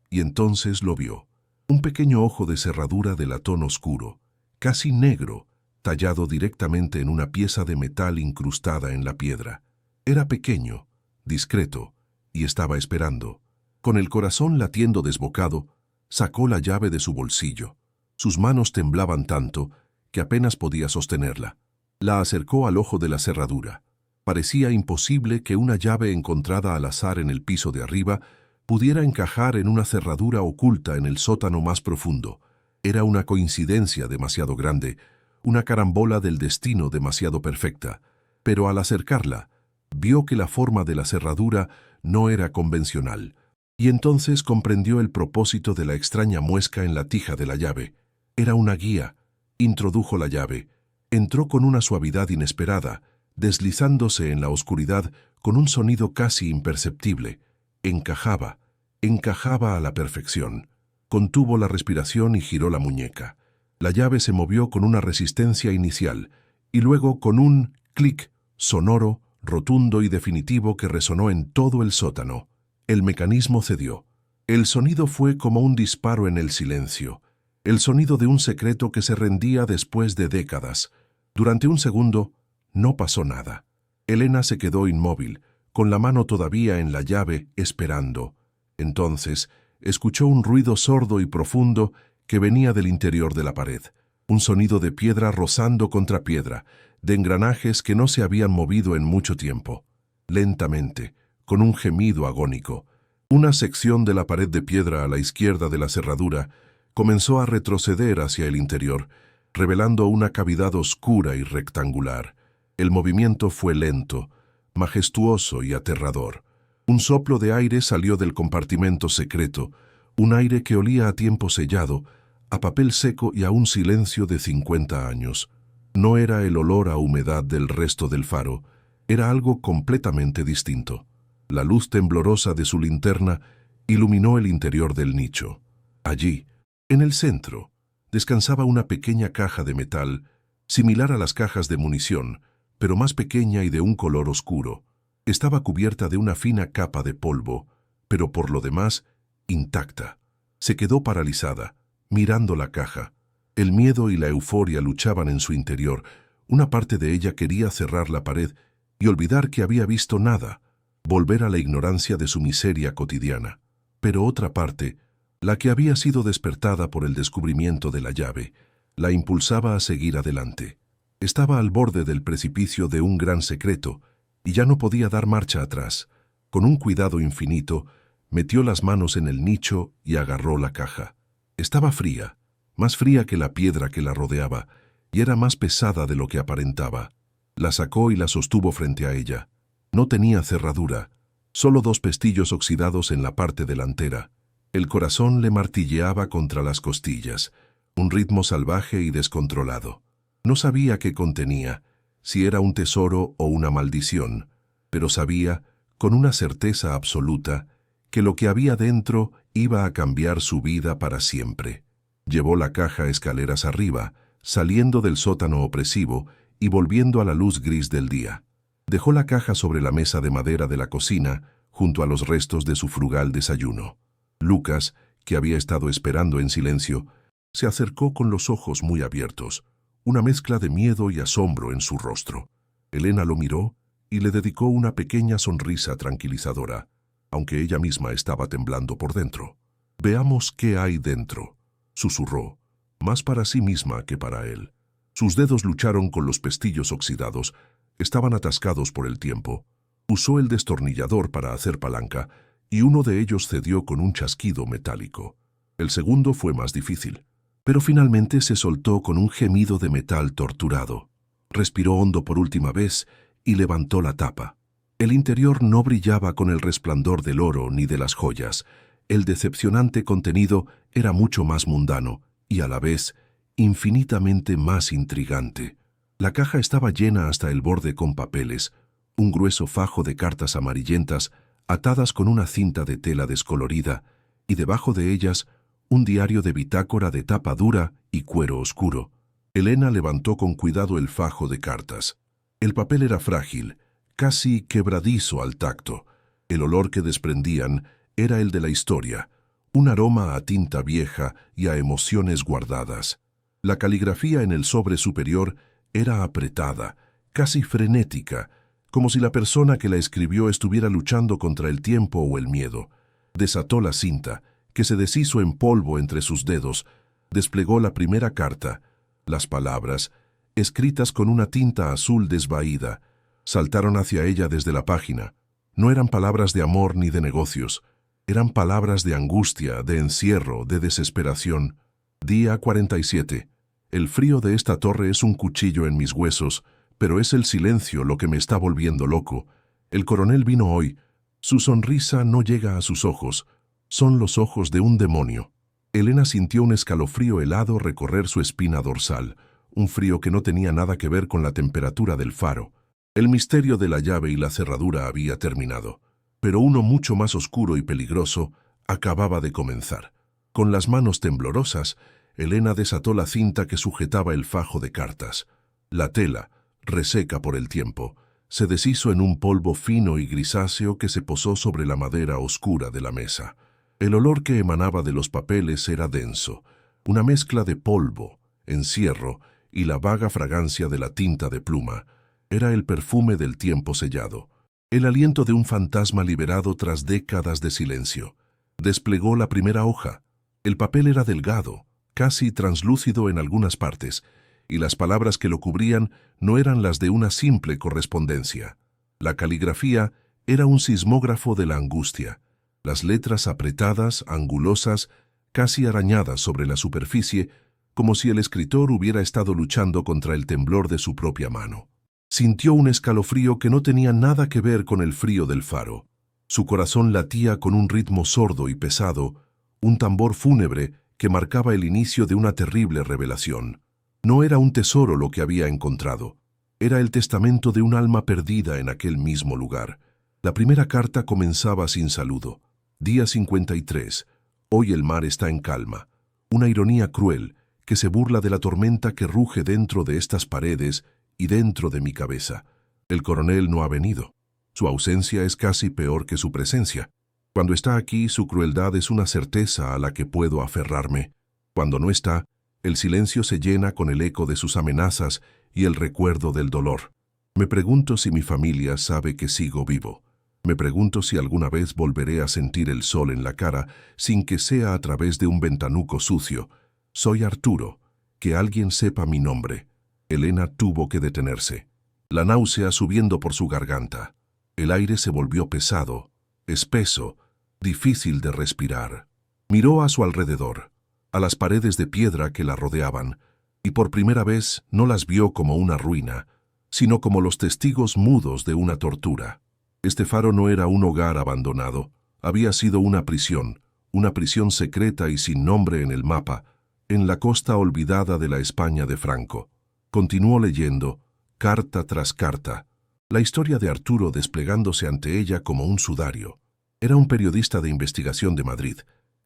Y entonces lo vio. Un pequeño ojo de cerradura de latón oscuro, casi negro, tallado directamente en una pieza de metal incrustada en la piedra. Era pequeño, discreto, y estaba esperando. Con el corazón latiendo desbocado, sacó la llave de su bolsillo. Sus manos temblaban tanto que apenas podía sostenerla. La acercó al ojo de la cerradura. Parecía imposible que una llave encontrada al azar en el piso de arriba pudiera encajar en una cerradura oculta en el sótano más profundo. Era una coincidencia demasiado grande, una carambola del destino demasiado perfecta. Pero al acercarla, vio que la forma de la cerradura no era convencional, y entonces comprendió el propósito de la extraña muesca en la tija de la llave. Era una guía. Introdujo la llave. Entró con una suavidad inesperada, deslizándose en la oscuridad con un sonido casi imperceptible. Encajaba a la perfección. Contuvo la respiración y giró la muñeca. La llave se movió con una resistencia inicial, y luego con un clic sonoro, rotundo y definitivo que resonó en todo el sótano. El mecanismo cedió. El sonido fue como un disparo en el silencio, el sonido de un secreto que se rendía después de décadas. Durante un segundo, no pasó nada. Elena se quedó inmóvil, con la mano todavía en la llave, esperando. Entonces, escuchó un ruido sordo y profundo que venía del interior de la pared. Un sonido de piedra rozando contra piedra, de engranajes que no se habían movido en mucho tiempo. Lentamente, con un gemido agónico, una sección de la pared de piedra a la izquierda de la cerradura comenzó a retroceder hacia el interior, revelando una cavidad oscura y rectangular. El movimiento fue lento, majestuoso y aterrador. Un soplo de aire salió del compartimento secreto, un aire que olía a tiempo sellado, a papel seco y a un silencio de 50 años. No era el olor a humedad del resto del faro, era algo completamente distinto. La luz temblorosa de su linterna iluminó el interior del nicho. Allí, en el centro, descansaba una pequeña caja de metal, similar a las cajas de munición, pero más pequeña y de un color oscuro. Estaba cubierta de una fina capa de polvo, pero por lo demás, intacta. Se quedó paralizada, mirando la caja. El miedo y la euforia luchaban en su interior. Una parte de ella quería cerrar la pared y olvidar que había visto nada, volver a la ignorancia de su miseria cotidiana. Pero otra parte, la que había sido despertada por el descubrimiento de la llave, la impulsaba a seguir adelante. Estaba al borde del precipicio de un gran secreto, y ya no podía dar marcha atrás. Con un cuidado infinito, metió las manos en el nicho y agarró la caja. Estaba fría, más fría que la piedra que la rodeaba, y era más pesada de lo que aparentaba. La sacó y la sostuvo frente a ella. No tenía cerradura, solo 2 pestillos oxidados en la parte delantera. El corazón le martilleaba contra las costillas. un ritmo salvaje y descontrolado. No sabía qué contenía, si era un tesoro o una maldición, pero sabía, con una certeza absoluta, que lo que había dentro iba a cambiar su vida para siempre. Llevó la caja escaleras arriba, saliendo del sótano opresivo y volviendo a la luz gris del día. Dejó la caja sobre la mesa de madera de la cocina, junto a los restos de su frugal desayuno. Lucas, que había estado esperando en silencio, se acercó con los ojos muy abiertos, una mezcla de miedo y asombro en su rostro. Elena lo miró y le dedicó una pequeña sonrisa tranquilizadora, aunque ella misma estaba temblando por dentro. «Veamos qué hay dentro», susurró, más para sí misma que para él. Sus dedos lucharon con los pestillos oxidados, estaban atascados por el tiempo. Usó el destornillador para hacer palanca, y uno de ellos cedió con un chasquido metálico. El segundo fue más difícil, pero finalmente se soltó con un gemido de metal torturado. Respiró hondo por última vez y levantó la tapa. El interior no brillaba con el resplandor del oro ni de las joyas. El decepcionante contenido era mucho más mundano y, a la vez, infinitamente más intrigante. La caja estaba llena hasta el borde con papeles, un grueso fajo de cartas amarillentas atadas con una cinta de tela descolorida, y debajo de ellas un diario de bitácora de tapa dura y cuero oscuro. Elena levantó con cuidado el fajo de cartas. El papel era frágil, casi quebradizo al tacto. El olor que desprendían era el de la historia, un aroma a tinta vieja y a emociones guardadas. La caligrafía en el sobre superior era apretada, casi frenética, como si la persona que la escribió estuviera luchando contra el tiempo o el miedo. Desató la cinta, que se deshizo en polvo entre sus dedos, desplegó la primera carta. Las palabras, escritas con una tinta azul desvaída, saltaron hacia ella desde la página. No eran palabras de amor ni de negocios, eran palabras de angustia, de encierro, de desesperación. Día 47. El frío de esta torre es un cuchillo en mis huesos, pero es el silencio lo que me está volviendo loco. El coronel vino hoy. Su sonrisa no llega a sus ojos. Son los ojos de un demonio. Elena sintió un escalofrío helado recorrer su espina dorsal, un frío que no tenía nada que ver con la temperatura del faro. El misterio de la llave y la cerradura había terminado, pero uno mucho más oscuro y peligroso acababa de comenzar. Con las manos temblorosas, Elena desató la cinta que sujetaba el fajo de cartas. La tela, reseca por el tiempo, se deshizo en un polvo fino y grisáceo que se posó sobre la madera oscura de la mesa. El olor que emanaba de los papeles era denso, una mezcla de polvo, encierro y la vaga fragancia de la tinta de pluma. Era el perfume del tiempo sellado, el aliento de un fantasma liberado tras décadas de silencio. Desplegó la primera hoja. El papel era delgado, casi translúcido en algunas partes, y las palabras que lo cubrían no eran las de una simple correspondencia. La caligrafía era un sismógrafo de la angustia. Las letras apretadas, angulosas, casi arañadas sobre la superficie, como si el escritor hubiera estado luchando contra el temblor de su propia mano. Sintió un escalofrío que no tenía nada que ver con el frío del faro. Su corazón latía con un ritmo sordo y pesado, un tambor fúnebre que marcaba el inicio de una terrible revelación. No era un tesoro lo que había encontrado, era el testamento de un alma perdida en aquel mismo lugar. La primera carta comenzaba sin saludo. Día 53. Hoy el mar está en calma. Una ironía cruel que se burla de la tormenta que ruge dentro de estas paredes y dentro de mi cabeza. El coronel no ha venido. Su ausencia es casi peor que su presencia. Cuando está aquí, su crueldad es una certeza a la que puedo aferrarme. Cuando no está, el silencio se llena con el eco de sus amenazas y el recuerdo del dolor. Me pregunto si mi familia sabe que sigo vivo. Me pregunto si alguna vez volveré a sentir el sol en la cara sin que sea a través de un ventanuco sucio. Soy Arturo. Que alguien sepa mi nombre. Elena tuvo que detenerse. La náusea subiendo por su garganta. El aire se volvió pesado, espeso, difícil de respirar. Miró a su alrededor, a las paredes de piedra que la rodeaban, y por primera vez no las vio como una ruina, sino como los testigos mudos de una tortura. Este faro no era un hogar abandonado, había sido una prisión secreta y sin nombre en el mapa, en la costa olvidada de la España de Franco. Continuó leyendo, carta tras carta, la historia de Arturo desplegándose ante ella como un sudario. Era un periodista de investigación de Madrid,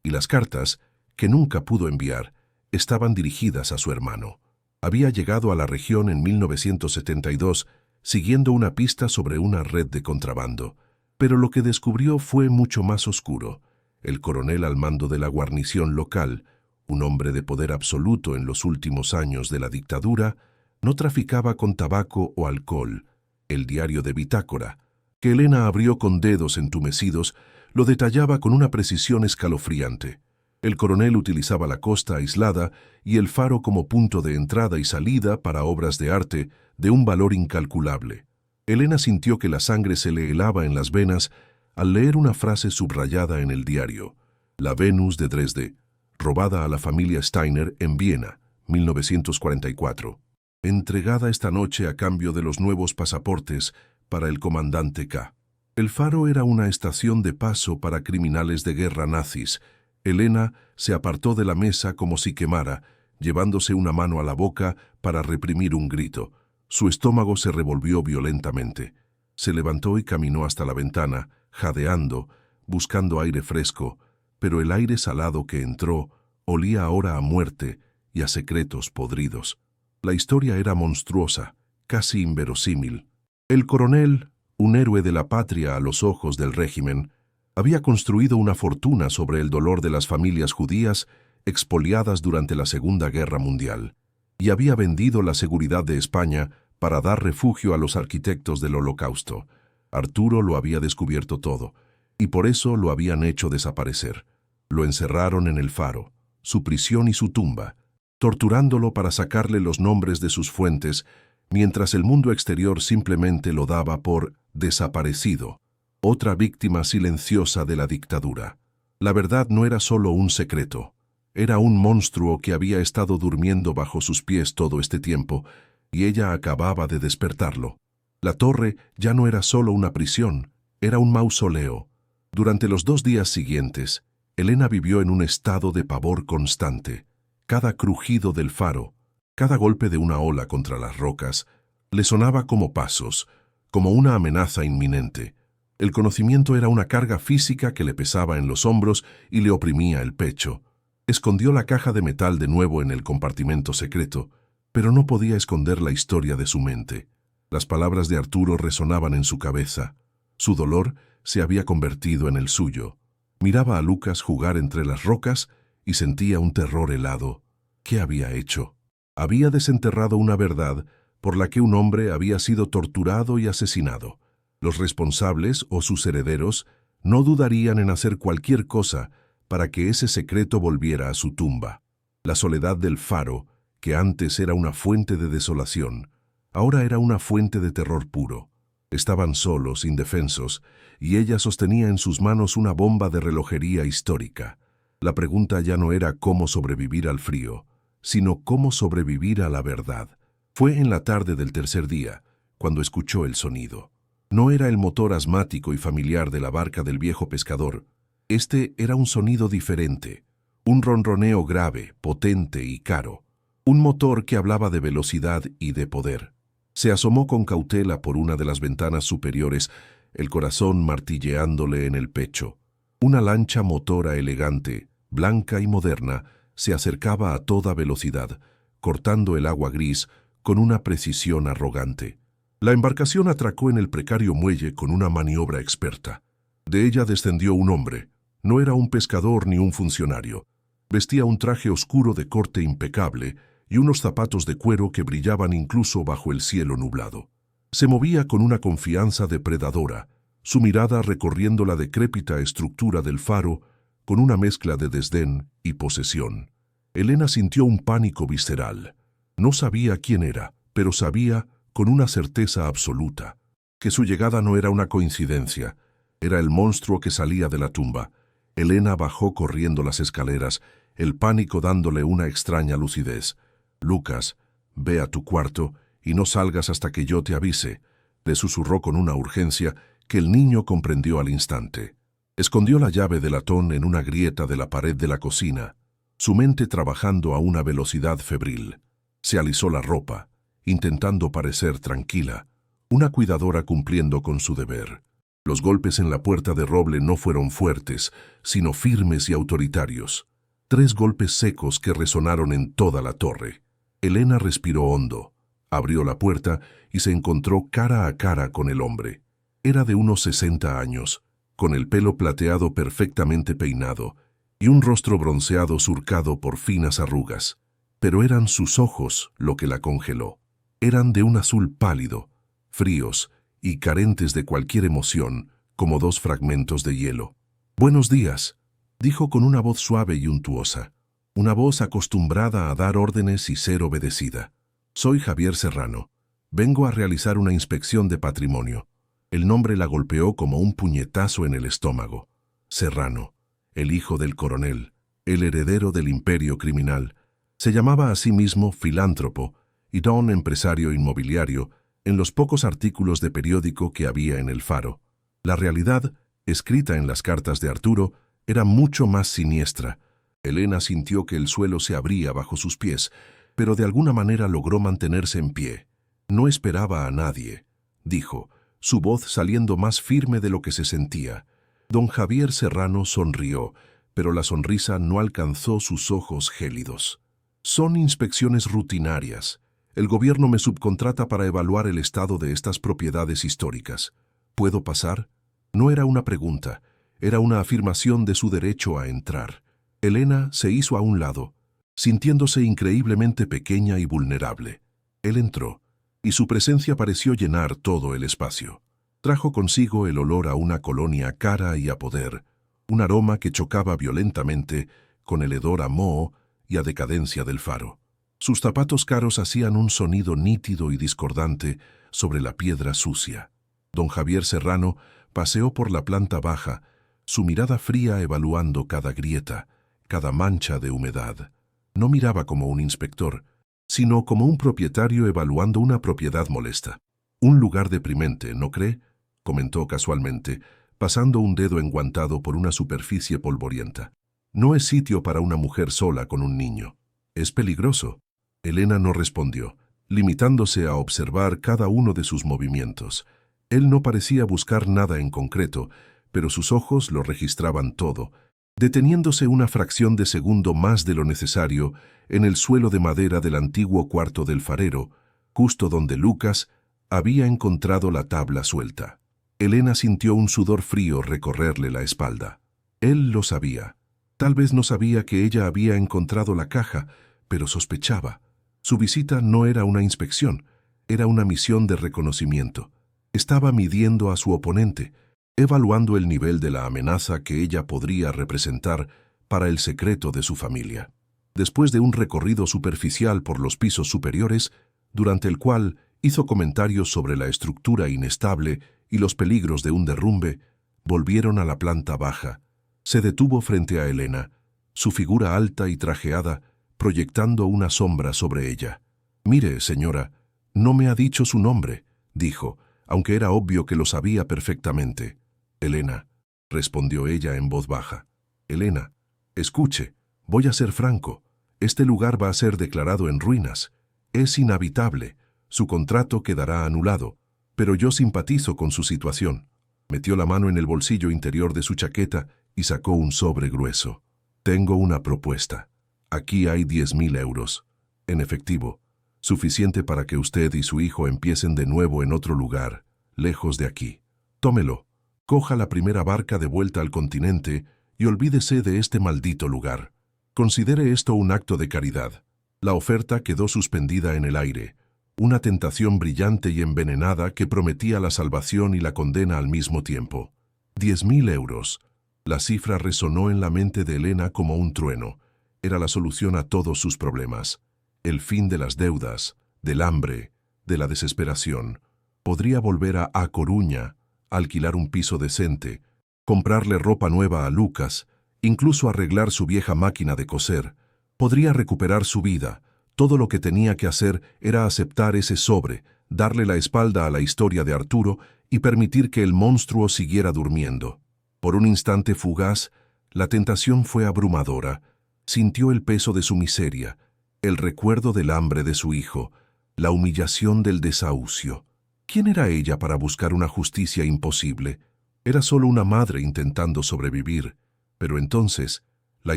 y las cartas, que nunca pudo enviar, estaban dirigidas a su hermano. Había llegado a la región en 1972 siguiendo una pista sobre una red de contrabando, pero lo que descubrió fue mucho más oscuro. El coronel al mando de la guarnición local, un hombre de poder absoluto en los últimos años de la dictadura, no traficaba con tabaco o alcohol. El diario de bitácora, que Elena abrió con dedos entumecidos, lo detallaba con una precisión escalofriante. El coronel utilizaba la costa aislada y el faro como punto de entrada y salida para obras de arte de un valor incalculable. Elena sintió que la sangre se le helaba en las venas al leer una frase subrayada en el diario: La Venus de Dresde, robada a la familia Steiner en Viena, 1944. Entregada esta noche a cambio de los nuevos pasaportes para el comandante K. El faro era una estación de paso para criminales de guerra nazis. Elena se apartó de la mesa como si quemara, llevándose una mano a la boca para reprimir un grito. Su estómago se revolvió violentamente. Se levantó y caminó hasta la ventana, jadeando, buscando aire fresco, pero el aire salado que entró olía ahora a muerte y a secretos podridos. La historia era monstruosa, casi inverosímil. El coronel, un héroe de la patria a los ojos del régimen, había construido una fortuna sobre el dolor de las familias judías expoliadas durante la Segunda Guerra Mundial, y había vendido la seguridad de España para dar refugio a los arquitectos del Holocausto. Arturo lo había descubierto todo, y por eso lo habían hecho desaparecer. Lo encerraron en el faro, su prisión y su tumba, torturándolo para sacarle los nombres de sus fuentes, mientras el mundo exterior simplemente lo daba por desaparecido, otra víctima silenciosa de la dictadura. La verdad no era solo un secreto, era un monstruo que había estado durmiendo bajo sus pies todo este tiempo, y ella acababa de despertarlo. La torre ya no era solo una prisión, era un mausoleo. Durante los 2 días siguientes, Elena vivió en un estado de pavor constante. Cada crujido del faro, cada golpe de una ola contra las rocas, le sonaba como pasos, como una amenaza inminente. El conocimiento era una carga física que le pesaba en los hombros y le oprimía el pecho. Escondió la caja de metal de nuevo en el compartimento secreto, pero no podía esconder la historia de su mente. Las palabras de Arturo resonaban en su cabeza. Su dolor se había convertido en el suyo. Miraba a Lucas jugar entre las rocas y sentía un terror helado. ¿Qué había hecho? Había desenterrado una verdad por la que un hombre había sido torturado y asesinado. Los responsables o sus herederos no dudarían en hacer cualquier cosa para que ese secreto volviera a su tumba. La soledad del faro, que antes era una fuente de desolación, ahora era una fuente de terror puro. Estaban solos, indefensos, y ella sostenía en sus manos una bomba de relojería histórica. La pregunta ya no era cómo sobrevivir al frío, sino cómo sobrevivir a la verdad. Fue en la tarde del tercer día, cuando escuchó el sonido. No era el motor asmático y familiar de la barca del viejo pescador. Este era un sonido diferente, un ronroneo grave, potente y caro. Un motor que hablaba de velocidad y de poder. Se asomó con cautela por una de las ventanas superiores, el corazón martilleándole en el pecho. Una lancha motora elegante, blanca y moderna, se acercaba a toda velocidad, cortando el agua gris con una precisión arrogante. La embarcación atracó en el precario muelle con una maniobra experta. De ella descendió un hombre. No era un pescador ni un funcionario. Vestía un traje oscuro de corte impecable y unos zapatos de cuero que brillaban incluso bajo el cielo nublado. Se movía con una confianza depredadora, su mirada recorriendo la decrépita estructura del faro con una mezcla de desdén y posesión. Elena sintió un pánico visceral. No sabía quién era, pero sabía, con una certeza absoluta, que su llegada no era una coincidencia, era el monstruo que salía de la tumba. Elena bajó corriendo las escaleras, el pánico dándole una extraña lucidez. «Lucas, ve a tu cuarto y no salgas hasta que yo te avise», le susurró con una urgencia que el niño comprendió al instante. Escondió la llave del latón en una grieta de la pared de la cocina. su mente trabajando a una velocidad febril. Se alisó la ropa, intentando parecer tranquila, una cuidadora cumpliendo con su deber. Los golpes en la puerta de roble no fueron fuertes, sino firmes y autoritarios. 3 golpes secos que resonaron en toda la torre. Elena respiró hondo, abrió la puerta y se encontró cara a cara con el hombre. Era de unos 60 años, con el pelo plateado perfectamente peinado y un rostro bronceado surcado por finas arrugas. Pero eran sus ojos lo que la congeló. Eran de un azul pálido, fríos y carentes de cualquier emoción, como 2 fragmentos de hielo. «Buenos días», dijo con una voz suave y untuosa, una voz acostumbrada a dar órdenes y ser obedecida. «Soy Javier Serrano. Vengo a realizar una inspección de patrimonio». El nombre la golpeó como un puñetazo en el estómago. Serrano, el hijo del coronel, el heredero del imperio criminal. Se llamaba a sí mismo filántropo y don empresario inmobiliario en los pocos artículos de periódico que había en el Faro. La realidad, escrita en las cartas de Arturo, era mucho más siniestra. Elena sintió que el suelo se abría bajo sus pies, pero de alguna manera logró mantenerse en pie. «No esperaba a nadie», dijo, su voz saliendo más firme de lo que se sentía. Don Javier Serrano sonrió, pero la sonrisa no alcanzó sus ojos gélidos. «Son inspecciones rutinarias. El gobierno me subcontrata para evaluar el estado de estas propiedades históricas. ¿Puedo pasar?». No era una pregunta, era una afirmación de su derecho a entrar. Elena se hizo a un lado, sintiéndose increíblemente pequeña y vulnerable. Él entró, y su presencia pareció llenar todo el espacio. Trajo consigo el olor a una colonia cara y a poder, un aroma que chocaba violentamente con el hedor a moho y a decadencia del Faro. Sus zapatos caros hacían un sonido nítido y discordante sobre la piedra sucia. Don Javier Serrano paseó por la planta baja, su mirada fría evaluando cada grieta, cada mancha de humedad. No miraba como un inspector, sino como un propietario evaluando una propiedad molesta. «Un lugar deprimente, ¿no cree?», comentó casualmente, pasando un dedo enguantado por una superficie polvorienta. «No es sitio para una mujer sola con un niño. Es peligroso». Elena no respondió, limitándose a observar cada uno de sus movimientos. Él no parecía buscar nada en concreto, pero sus ojos lo registraban todo, deteniéndose una fracción de segundo más de lo necesario en el suelo de madera del antiguo cuarto del farero, justo donde Lucas había encontrado la tabla suelta. Elena sintió un sudor frío recorrerle la espalda. Él lo sabía. Tal vez no sabía que ella había encontrado la caja, pero sospechaba. Su visita no era una inspección, era una misión de reconocimiento. Estaba midiendo a su oponente, evaluando el nivel de la amenaza que ella podría representar para el secreto de su familia. Después de un recorrido superficial por los pisos superiores, durante el cual hizo comentarios sobre la estructura inestable y los peligros de un derrumbe, volvieron a la planta baja. Se detuvo frente a Elena, su figura alta y trajeada, proyectando una sombra sobre ella. «Mire, señora, no me ha dicho su nombre», dijo, aunque era obvio que lo sabía perfectamente. «Elena», respondió ella en voz baja. «Elena, escuche, voy a ser franco. Este lugar va a ser declarado en ruinas. Es inhabitable. Su contrato quedará anulado. Pero yo simpatizo con su situación». Metió la mano en el bolsillo interior de su chaqueta y sacó un sobre grueso. «Tengo una propuesta. Aquí hay 10.000 euros, en efectivo, suficiente para que usted y su hijo empiecen de nuevo en otro lugar, lejos de aquí. Tómelo, coja la primera barca de vuelta al continente y olvídese de este maldito lugar. Considere esto un acto de caridad». La oferta quedó suspendida en el aire, una tentación brillante y envenenada que prometía la salvación y la condena al mismo tiempo. 10.000 euros. La cifra resonó en la mente de Elena como un trueno. Era la solución a todos sus problemas. El fin de las deudas, del hambre, de la desesperación. Podría volver a Coruña, alquilar un piso decente, comprarle ropa nueva a Lucas, incluso arreglar su vieja máquina de coser. Podría recuperar su vida. Todo lo que tenía que hacer era aceptar ese sobre, darle la espalda a la historia de Arturo y permitir que el monstruo siguiera durmiendo. Por un instante fugaz, la tentación fue abrumadora. Sintió el peso de su miseria, el recuerdo del hambre de su hijo, la humillación del desahucio. ¿Quién era ella para buscar una justicia imposible? Era solo una madre intentando sobrevivir. Pero entonces, la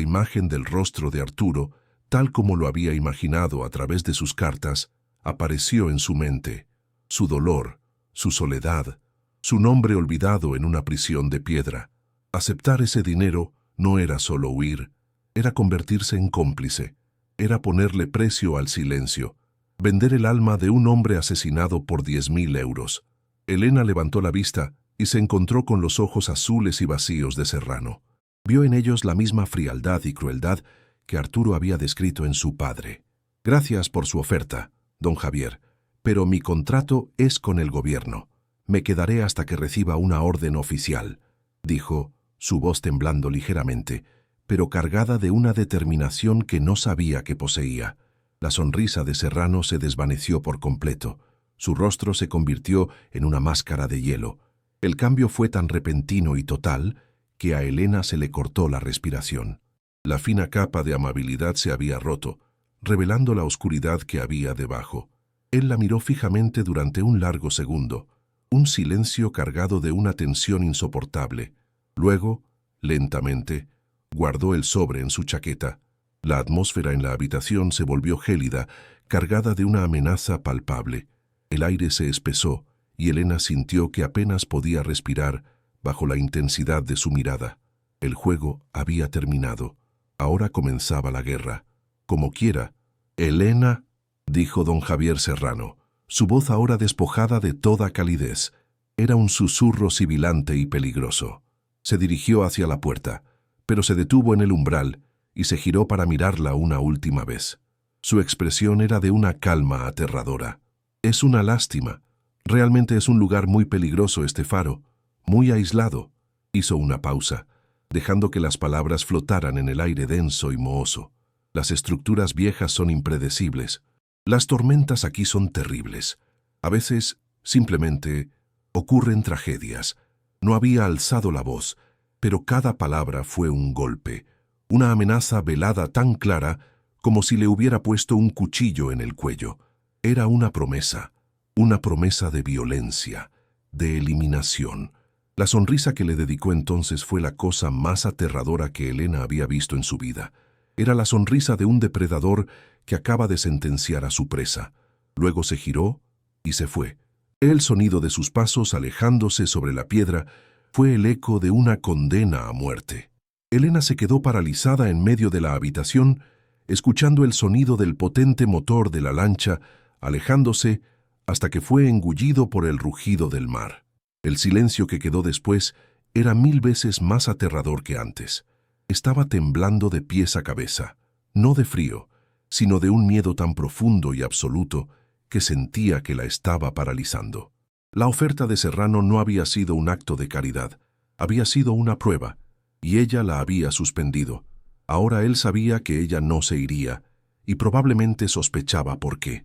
imagen del rostro de Arturo, tal como lo había imaginado a través de sus cartas, apareció en su mente. Su dolor, su soledad, su nombre olvidado en una prisión de piedra. Aceptar ese dinero no era solo huir, era convertirse en cómplice, era ponerle precio al silencio, vender el alma de un hombre asesinado por 10.000 euros. Elena levantó la vista y se encontró con los ojos azules y vacíos de Serrano. Vio en ellos la misma frialdad y crueldad que Arturo había descrito en su padre. Gracias por su oferta, don Javier, pero mi contrato es con el gobierno. Me quedaré hasta que reciba una orden oficial, dijo, su voz temblando ligeramente, pero cargada de una determinación que no sabía que poseía. La sonrisa de Serrano se desvaneció por completo. Su rostro se convirtió en una máscara de hielo. El cambio fue tan repentino y total que a Elena se le cortó la respiración. La fina capa de amabilidad se había roto, revelando la oscuridad que había debajo. Él la miró fijamente durante un largo segundo, un silencio cargado de una tensión insoportable. Luego, lentamente, guardó el sobre en su chaqueta. La atmósfera en la habitación se volvió gélida, cargada de una amenaza palpable. El aire se espesó y Elena sintió que apenas podía respirar bajo la intensidad de su mirada. El juego había terminado. Ahora comenzaba la guerra. Como quiera. Elena, dijo don Javier Serrano, su voz ahora despojada de toda calidez. Era un susurro sibilante y peligroso. Se dirigió hacia la puerta, pero se detuvo en el umbral y se giró para mirarla una última vez. Su expresión era de una calma aterradora. Es una lástima. Realmente es un lugar muy peligroso este faro, muy aislado. Hizo una pausa, dejando que las palabras flotaran en el aire denso y mohoso. Las estructuras viejas son impredecibles. Las tormentas aquí son terribles. A veces, simplemente, ocurren tragedias. No había alzado la voz, pero cada palabra fue un golpe, una amenaza velada tan clara como si le hubiera puesto un cuchillo en el cuello. Era una promesa de violencia, de eliminación. La sonrisa que le dedicó entonces fue la cosa más aterradora que Elena había visto en su vida. Era la sonrisa de un depredador que acaba de sentenciar a su presa. Luego se giró y se fue. El sonido de sus pasos alejándose sobre la piedra fue el eco de una condena a muerte. Elena se quedó paralizada en medio de la habitación, escuchando el sonido del potente motor de la lancha, alejándose hasta que fue engullido por el rugido del mar. El silencio que quedó después era 1000 veces más aterrador que antes. Estaba temblando de pies a cabeza, no de frío, sino de un miedo tan profundo y absoluto que sentía que la estaba paralizando. La oferta de Serrano no había sido un acto de caridad, había sido una prueba, y ella la había suspendido. Ahora él sabía que ella no se iría, y probablemente sospechaba por qué.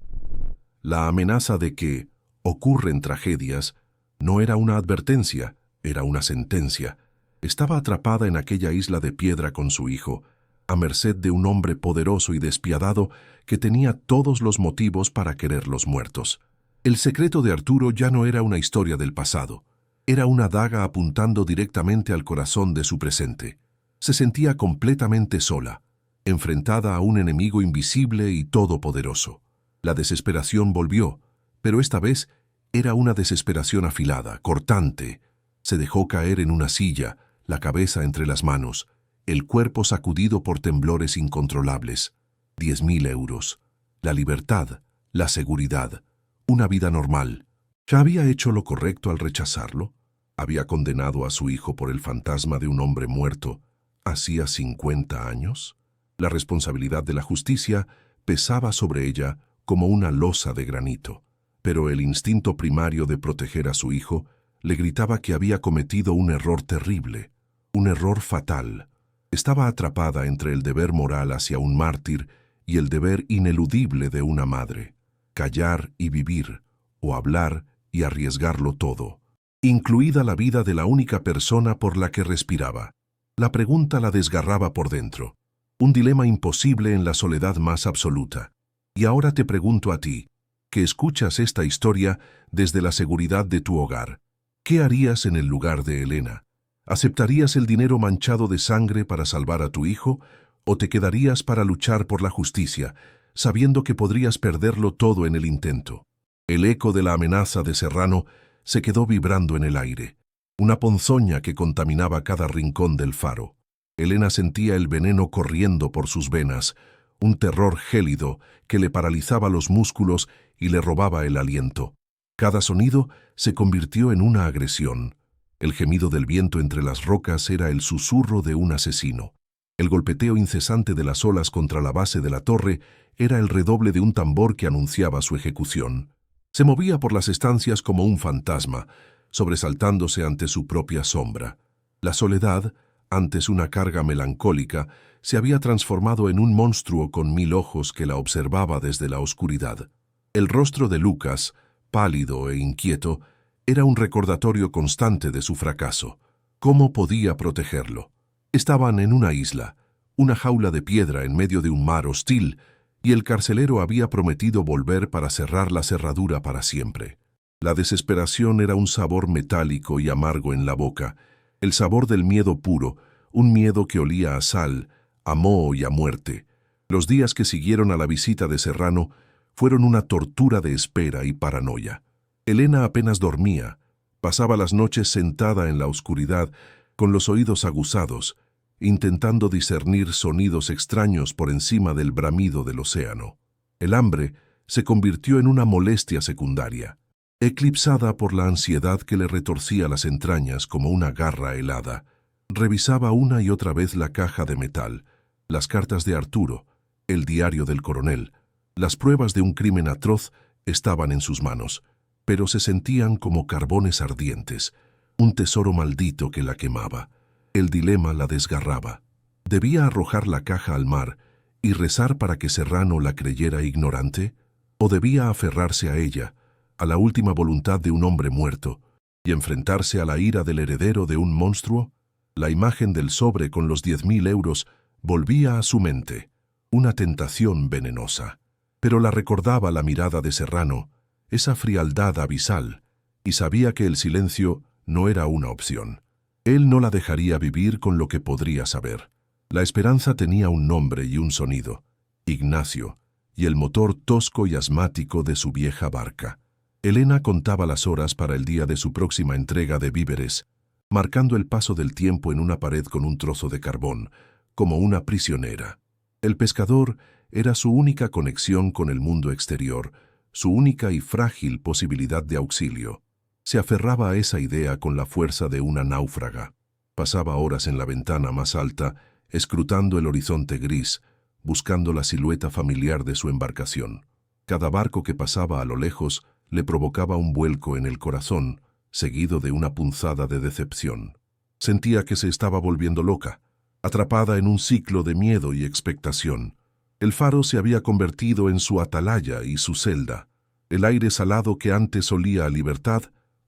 La amenaza de que ocurren tragedias no era una advertencia, era una sentencia. Estaba atrapada en aquella isla de piedra con su hijo, a merced de un hombre poderoso y despiadado que tenía todos los motivos para quererlos muertos. El secreto de Arturo ya no era una historia del pasado, era una daga apuntando directamente al corazón de su presente. Se sentía completamente sola, enfrentada a un enemigo invisible y todopoderoso. La desesperación volvió, pero esta vez era una desesperación afilada, cortante. Se dejó caer en una silla, la cabeza entre las manos, el cuerpo sacudido por temblores incontrolables. 10.000 euros. La libertad, la seguridad, una vida normal. ¿Ya había hecho lo correcto al rechazarlo? ¿Había condenado a su hijo por el fantasma de un hombre muerto hacía 50 años? La responsabilidad de la justicia pesaba sobre ella como una losa de granito, pero el instinto primario de proteger a su hijo le gritaba que había cometido un error terrible, un error fatal. Estaba atrapada entre el deber moral hacia un mártir y el deber ineludible de una madre, callar y vivir, o hablar y arriesgarlo todo, incluida la vida de la única persona por la que respiraba. La pregunta la desgarraba por dentro. Un dilema imposible en la soledad más absoluta. Y ahora te pregunto a ti, que escuchas esta historia desde la seguridad de tu hogar. ¿Qué harías en el lugar de Elena? ¿Aceptarías el dinero manchado de sangre para salvar a tu hijo o te quedarías para luchar por la justicia, sabiendo que podrías perderlo todo en el intento? El eco de la amenaza de Serrano se quedó vibrando en el aire, una ponzoña que contaminaba cada rincón del faro. Elena sentía el veneno corriendo por sus venas, un terror gélido que le paralizaba los músculos y le robaba el aliento. Cada sonido se convirtió en una agresión. El gemido del viento entre las rocas era el susurro de un asesino. El golpeteo incesante de las olas contra la base de la torre era el redoble de un tambor que anunciaba su ejecución. Se movía por las estancias como un fantasma, sobresaltándose ante su propia sombra. La soledad, antes una carga melancólica, se había transformado en un monstruo con 1000 ojos que la observaba desde la oscuridad. El rostro de Lucas, pálido e inquieto, era un recordatorio constante de su fracaso. ¿Cómo podía protegerlo? Estaban en una isla, una jaula de piedra en medio de un mar hostil, y el carcelero había prometido volver para cerrar la cerradura para siempre. La desesperación era un sabor metálico y amargo en la boca, el sabor del miedo puro, un miedo que olía a sal, a moho y a muerte. Los días que siguieron a la visita de Serrano fueron una tortura de espera y paranoia. Elena apenas dormía, pasaba las noches sentada en la oscuridad, con los oídos aguzados, intentando discernir sonidos extraños por encima del bramido del océano. El hambre se convirtió en una molestia secundaria, eclipsada por la ansiedad que le retorcía las entrañas como una garra helada. Revisaba una y otra vez la caja de metal, las cartas de Arturo, el diario del coronel. Las pruebas de un crimen atroz estaban en sus manos, pero se sentían como carbones ardientes, un tesoro maldito que la quemaba. El dilema la desgarraba. ¿Debía arrojar la caja al mar y rezar para que Serrano la creyera ignorante? ¿O debía aferrarse a ella, a la última voluntad de un hombre muerto, y enfrentarse a la ira del heredero de un monstruo? La imagen del sobre con los 10.000 euros volvía a su mente, una tentación venenosa. Pero la recordaba la mirada de Serrano, esa frialdad abisal, y sabía que el silencio no era una opción. Él no la dejaría vivir con lo que podría saber. La esperanza tenía un nombre y un sonido, Ignacio, y el motor tosco y asmático de su vieja barca. Elena contaba las horas para el día de su próxima entrega de víveres, marcando el paso del tiempo en una pared con un trozo de carbón, como una prisionera. El pescador era su única conexión con el mundo exterior, su única y frágil posibilidad de auxilio. Se aferraba a esa idea con la fuerza de una náufraga. Pasaba horas en la ventana más alta, escrutando el horizonte gris, buscando la silueta familiar de su embarcación. Cada barco que pasaba a lo lejos le provocaba un vuelco en el corazón, seguido de una punzada de decepción. Sentía que se estaba volviendo loca, atrapada en un ciclo de miedo y expectación. El faro se había convertido en su atalaya y su celda. El aire salado que antes olía a libertad,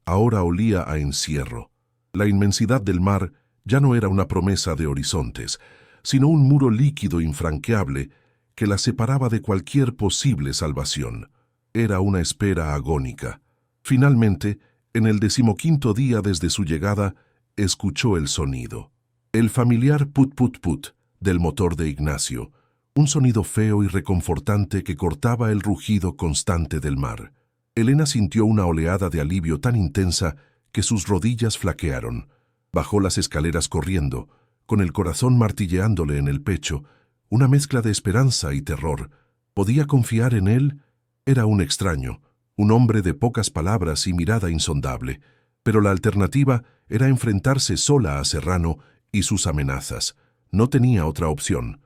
ahora olía a encierro. La inmensidad del mar ya no era una promesa de horizontes, sino un muro líquido infranqueable que la separaba de cualquier posible salvación. Era una espera agónica. Finalmente, en el 15º día desde su llegada, escuchó el sonido. El familiar put-put-put del motor de Ignacio, un sonido feo y reconfortante que cortaba el rugido constante del mar. Elena sintió una oleada de alivio tan intensa que sus rodillas flaquearon. Bajó las escaleras corriendo, con el corazón martilleándole en el pecho, una mezcla de esperanza y terror. ¿Podía confiar en él? Era un extraño, un hombre de pocas palabras y mirada insondable, pero la alternativa era enfrentarse sola a Serrano y sus amenazas. No tenía otra opción.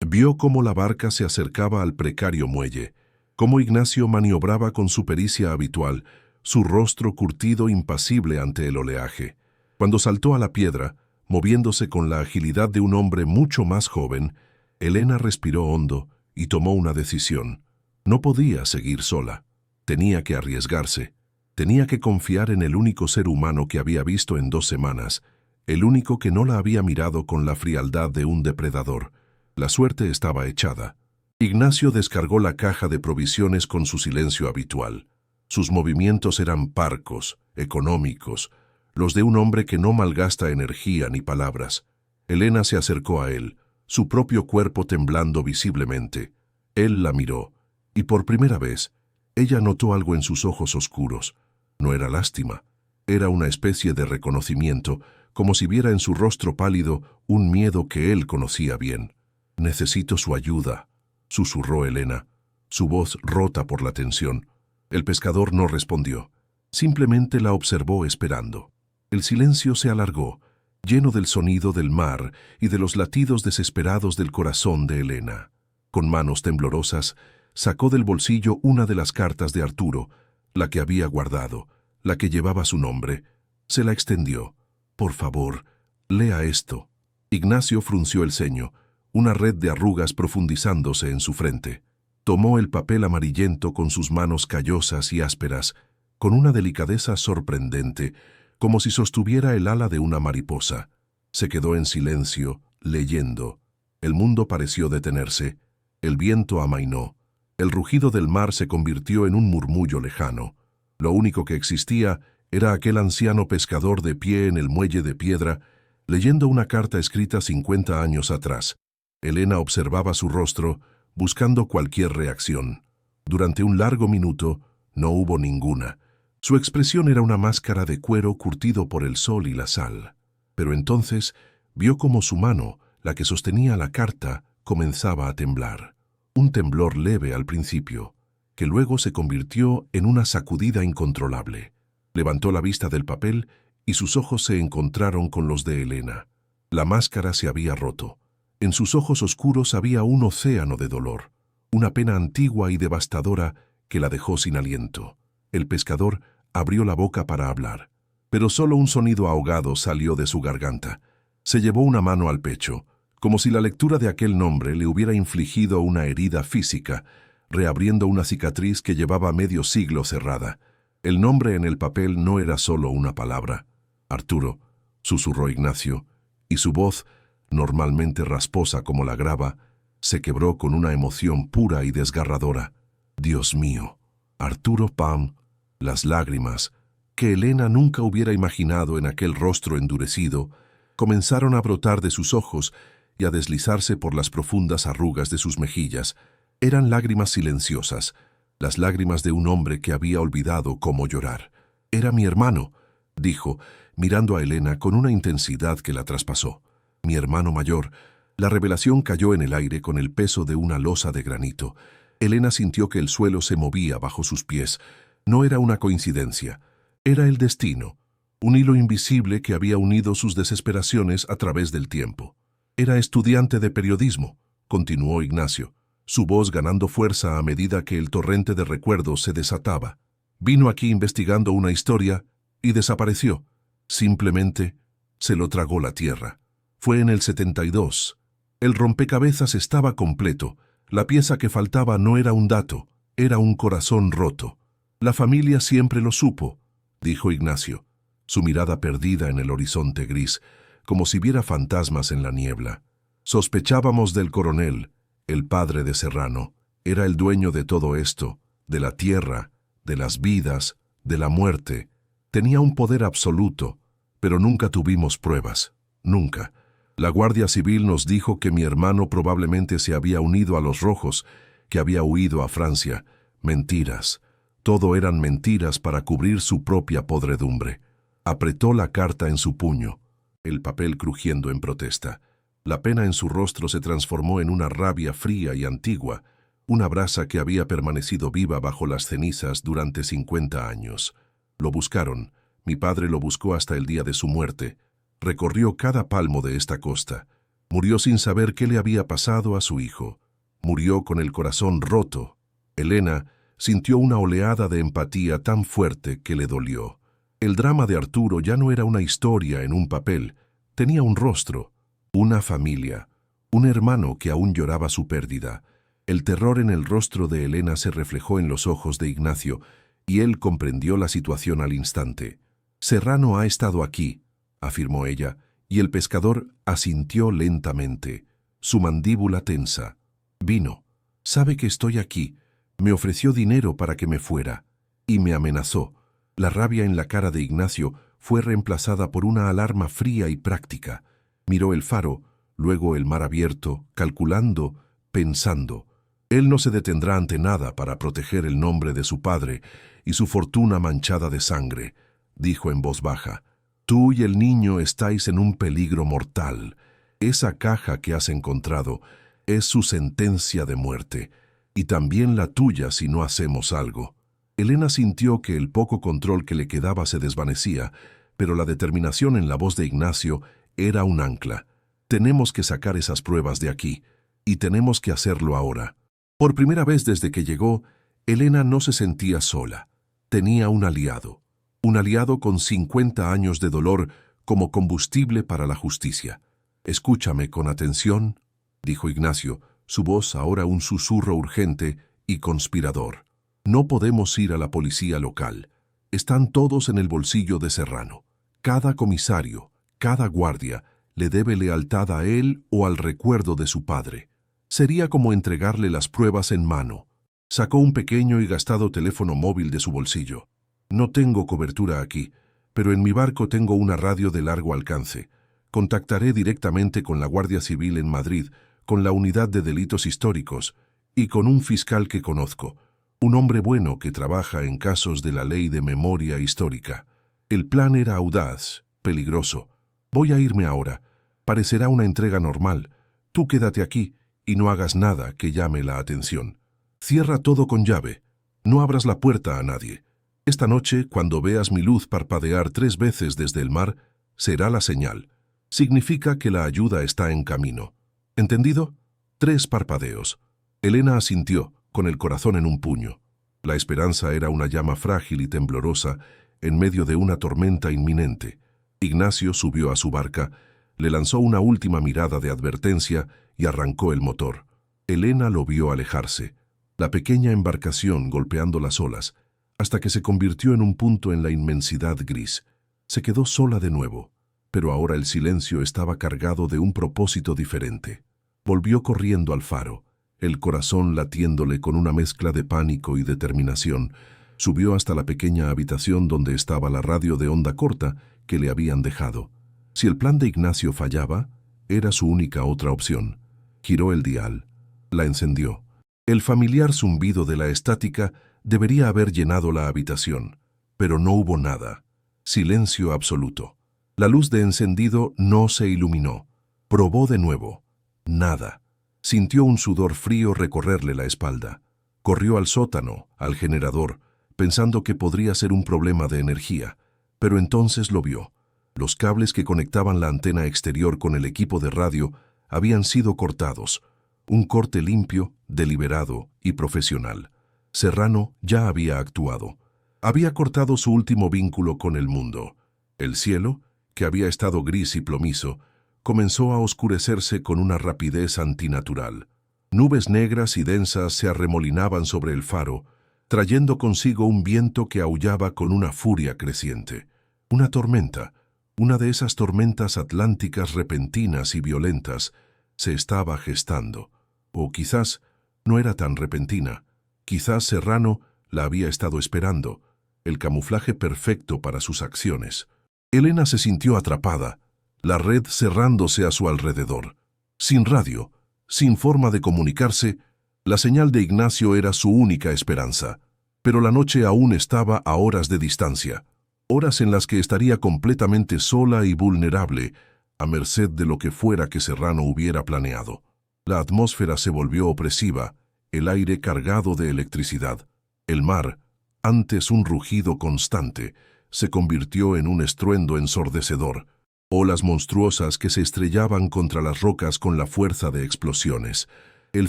Vio cómo la barca se acercaba al precario muelle, cómo Ignacio maniobraba con su pericia habitual, su rostro curtido impasible ante el oleaje. Cuando saltó a la piedra, moviéndose con la agilidad de un hombre mucho más joven, Elena respiró hondo y tomó una decisión. No podía seguir sola. Tenía que arriesgarse. Tenía que confiar en el único ser humano que había visto en 2 semanas, el único que no la había mirado con la frialdad de un depredador. La suerte estaba echada. Ignacio descargó la caja de provisiones con su silencio habitual. Sus movimientos eran parcos, económicos, los de un hombre que no malgasta energía ni palabras. Elena se acercó a él, su propio cuerpo temblando visiblemente. Él la miró, y por primera vez, ella notó algo en sus ojos oscuros. No era lástima, era una especie de reconocimiento, como si viera en su rostro pálido un miedo que él conocía bien. «Necesito su ayuda», susurró Elena, su voz rota por la tensión. El pescador no respondió, simplemente la observó esperando. El silencio se alargó, lleno del sonido del mar y de los latidos desesperados del corazón de Elena. Con manos temblorosas, sacó del bolsillo una de las cartas de Arturo, la que había guardado, la que llevaba su nombre. Se la extendió. «Por favor, lea esto». Ignacio frunció el ceño, una red de arrugas profundizándose en su frente. Tomó el papel amarillento con sus manos callosas y ásperas, con una delicadeza sorprendente, como si sostuviera el ala de una mariposa. Se quedó en silencio, leyendo. El mundo pareció detenerse. El viento amainó. El rugido del mar se convirtió en un murmullo lejano. Lo único que existía era aquel anciano pescador de pie en el muelle de piedra, leyendo una carta escrita 50 años atrás. Elena observaba su rostro, buscando cualquier reacción. Durante un largo minuto, no hubo ninguna. Su expresión era una máscara de cuero curtido por el sol y la sal. Pero entonces vio como su mano, la que sostenía la carta, comenzaba a temblar. Un temblor leve al principio, que luego se convirtió en una sacudida incontrolable. Levantó la vista del papel y sus ojos se encontraron con los de Elena. La máscara se había roto. En sus ojos oscuros había un océano de dolor, una pena antigua y devastadora que la dejó sin aliento. El pescador abrió la boca para hablar, pero solo un sonido ahogado salió de su garganta. Se llevó una mano al pecho, como si la lectura de aquel nombre le hubiera infligido una herida física, reabriendo una cicatriz que llevaba medio siglo cerrada. El nombre en el papel no era solo una palabra. «Arturo», susurró Ignacio, y su voz, normalmente rasposa como la grava, se quebró con una emoción pura y desgarradora. «Dios mío, Arturo Pam». Las lágrimas, que Elena nunca hubiera imaginado en aquel rostro endurecido, comenzaron a brotar de sus ojos y a deslizarse por las profundas arrugas de sus mejillas. Eran lágrimas silenciosas, las lágrimas de un hombre que había olvidado cómo llorar. «Era mi hermano», dijo, mirando a Elena con una intensidad que la traspasó. «Mi hermano mayor». La revelación cayó en el aire con el peso de una losa de granito. Elena sintió que el suelo se movía bajo sus pies. No era una coincidencia, era el destino, un hilo invisible que había unido sus desesperaciones a través del tiempo. «Era estudiante de periodismo», continuó Ignacio, su voz ganando fuerza a medida que el torrente de recuerdos se desataba. «Vino aquí investigando una historia y desapareció. Simplemente se lo tragó la tierra. Fue en el 72. El rompecabezas estaba completo. La pieza que faltaba no era un dato, era un corazón roto. La familia siempre lo supo», dijo Ignacio, su mirada perdida en el horizonte gris, como si viera fantasmas en la niebla. «Sospechábamos del coronel, el padre de Serrano. Era el dueño de todo esto, de la tierra, de las vidas, de la muerte. Tenía un poder absoluto, pero nunca tuvimos pruebas, nunca. La Guardia Civil nos dijo que mi hermano probablemente se había unido a los rojos, que había huido a Francia. Mentiras. Todo eran mentiras para cubrir su propia podredumbre». Apretó la carta en su puño, el papel crujiendo en protesta. La pena en su rostro se transformó en una rabia fría y antigua, una brasa que había permanecido viva bajo las cenizas durante 50 años. Lo buscaron. Mi padre lo buscó hasta el día de su muerte. Recorrió cada palmo de esta costa. Murió sin saber qué le había pasado a su hijo. Murió con el corazón roto. Elena sintió una oleada de empatía tan fuerte que le dolió. El drama de Arturo ya no era una historia en un papel. Tenía un rostro, una familia, un hermano que aún lloraba su pérdida. El terror en el rostro de Elena se reflejó en los ojos de Ignacio, y él comprendió la situación al instante. «Serrano ha estado aquí», afirmó ella, y el pescador asintió lentamente. su mandíbula tensa. Vino. Sabe que estoy aquí. Me ofreció dinero para que me fuera. Y me amenazó. La rabia en la cara de Ignacio fue reemplazada por una alarma fría y práctica. Miró el faro, luego el mar abierto, calculando, pensando. Él no se detendrá ante nada para proteger el nombre de su padre y su fortuna manchada de sangre, dijo en voz baja. Tú y el niño estáis en un peligro mortal. Esa caja que has encontrado es su sentencia de muerte, y también la tuya si no hacemos algo. Elena sintió que el poco control que le quedaba se desvanecía, pero la determinación en la voz de Ignacio era un ancla. Tenemos que sacar esas pruebas de aquí, y tenemos que hacerlo ahora. Por primera vez desde que llegó, Elena no se sentía sola. Tenía un aliado con 50 años de dolor como combustible para la justicia. Escúchame con atención, dijo Ignacio, su voz ahora un susurro urgente y conspirador. No podemos ir a la policía local. Están todos en el bolsillo de Serrano. Cada comisario, cada guardia, le debe lealtad a él o al recuerdo de su padre. Sería como entregarle las pruebas en mano. Sacó un pequeño y gastado teléfono móvil de su bolsillo. No tengo cobertura aquí, pero en mi barco tengo una radio de largo alcance. Contactaré directamente con la Guardia Civil en Madrid, con la Unidad de Delitos Históricos y con un fiscal que conozco, un hombre bueno que trabaja en casos de la ley de memoria histórica. El plan era audaz, peligroso. Voy a irme ahora. Parecerá una entrega normal. Tú quédate aquí y no hagas nada que llame la atención. Cierra todo con llave. No abras la puerta a nadie. Esta noche, cuando veas mi luz parpadear 3 veces desde el mar, será la señal. Significa que la ayuda está en camino. ¿Entendido? 3 parpadeos. Elena asintió, con el corazón en un puño. La esperanza era una llama frágil y temblorosa en medio de una tormenta inminente. Ignacio subió a su barca, le lanzó una última mirada de advertencia y arrancó el motor. Elena lo vio alejarse, la pequeña embarcación golpeando las olas, hasta que se convirtió en un punto en la inmensidad gris. Se quedó sola de nuevo, pero ahora el silencio estaba cargado de un propósito diferente. Volvió corriendo al faro, el corazón latiéndole con una mezcla de pánico y determinación. Subió hasta la pequeña habitación donde estaba la radio de onda corta que le habían dejado. Si el plan de Ignacio fallaba, era su única otra opción. Giró el dial, la encendió. El familiar zumbido de la estática debería haber llenado la habitación, pero no hubo nada. Silencio absoluto. La luz de encendido no se iluminó. Probó de nuevo. Nada. Sintió un sudor frío recorrerle la espalda. Corrió al sótano, al generador, pensando que podría ser un problema de energía, pero entonces lo vio. Los cables que conectaban la antena exterior con el equipo de radio habían sido cortados. Un corte limpio, deliberado y profesional. Serrano ya había actuado. Había cortado su último vínculo con el mundo. El cielo, que había estado gris y plomizo, comenzó a oscurecerse con una rapidez antinatural. Nubes negras y densas se arremolinaban sobre el faro, trayendo consigo un viento que aullaba con una furia creciente. Una tormenta, una de esas tormentas atlánticas repentinas y violentas, se estaba gestando. O quizás no era tan repentina. Quizás Serrano la había estado esperando, el camuflaje perfecto para sus acciones. Elena se sintió atrapada, la red cerrándose a su alrededor. Sin radio, sin forma de comunicarse, la señal de Ignacio era su única esperanza. Pero la noche aún estaba a horas de distancia, horas en las que estaría completamente sola y vulnerable, a merced de lo que fuera que Serrano hubiera planeado. La atmósfera se volvió opresiva, el aire cargado de electricidad. El mar, antes un rugido constante, se convirtió en un estruendo ensordecedor. Olas monstruosas que se estrellaban contra las rocas con la fuerza de explosiones. El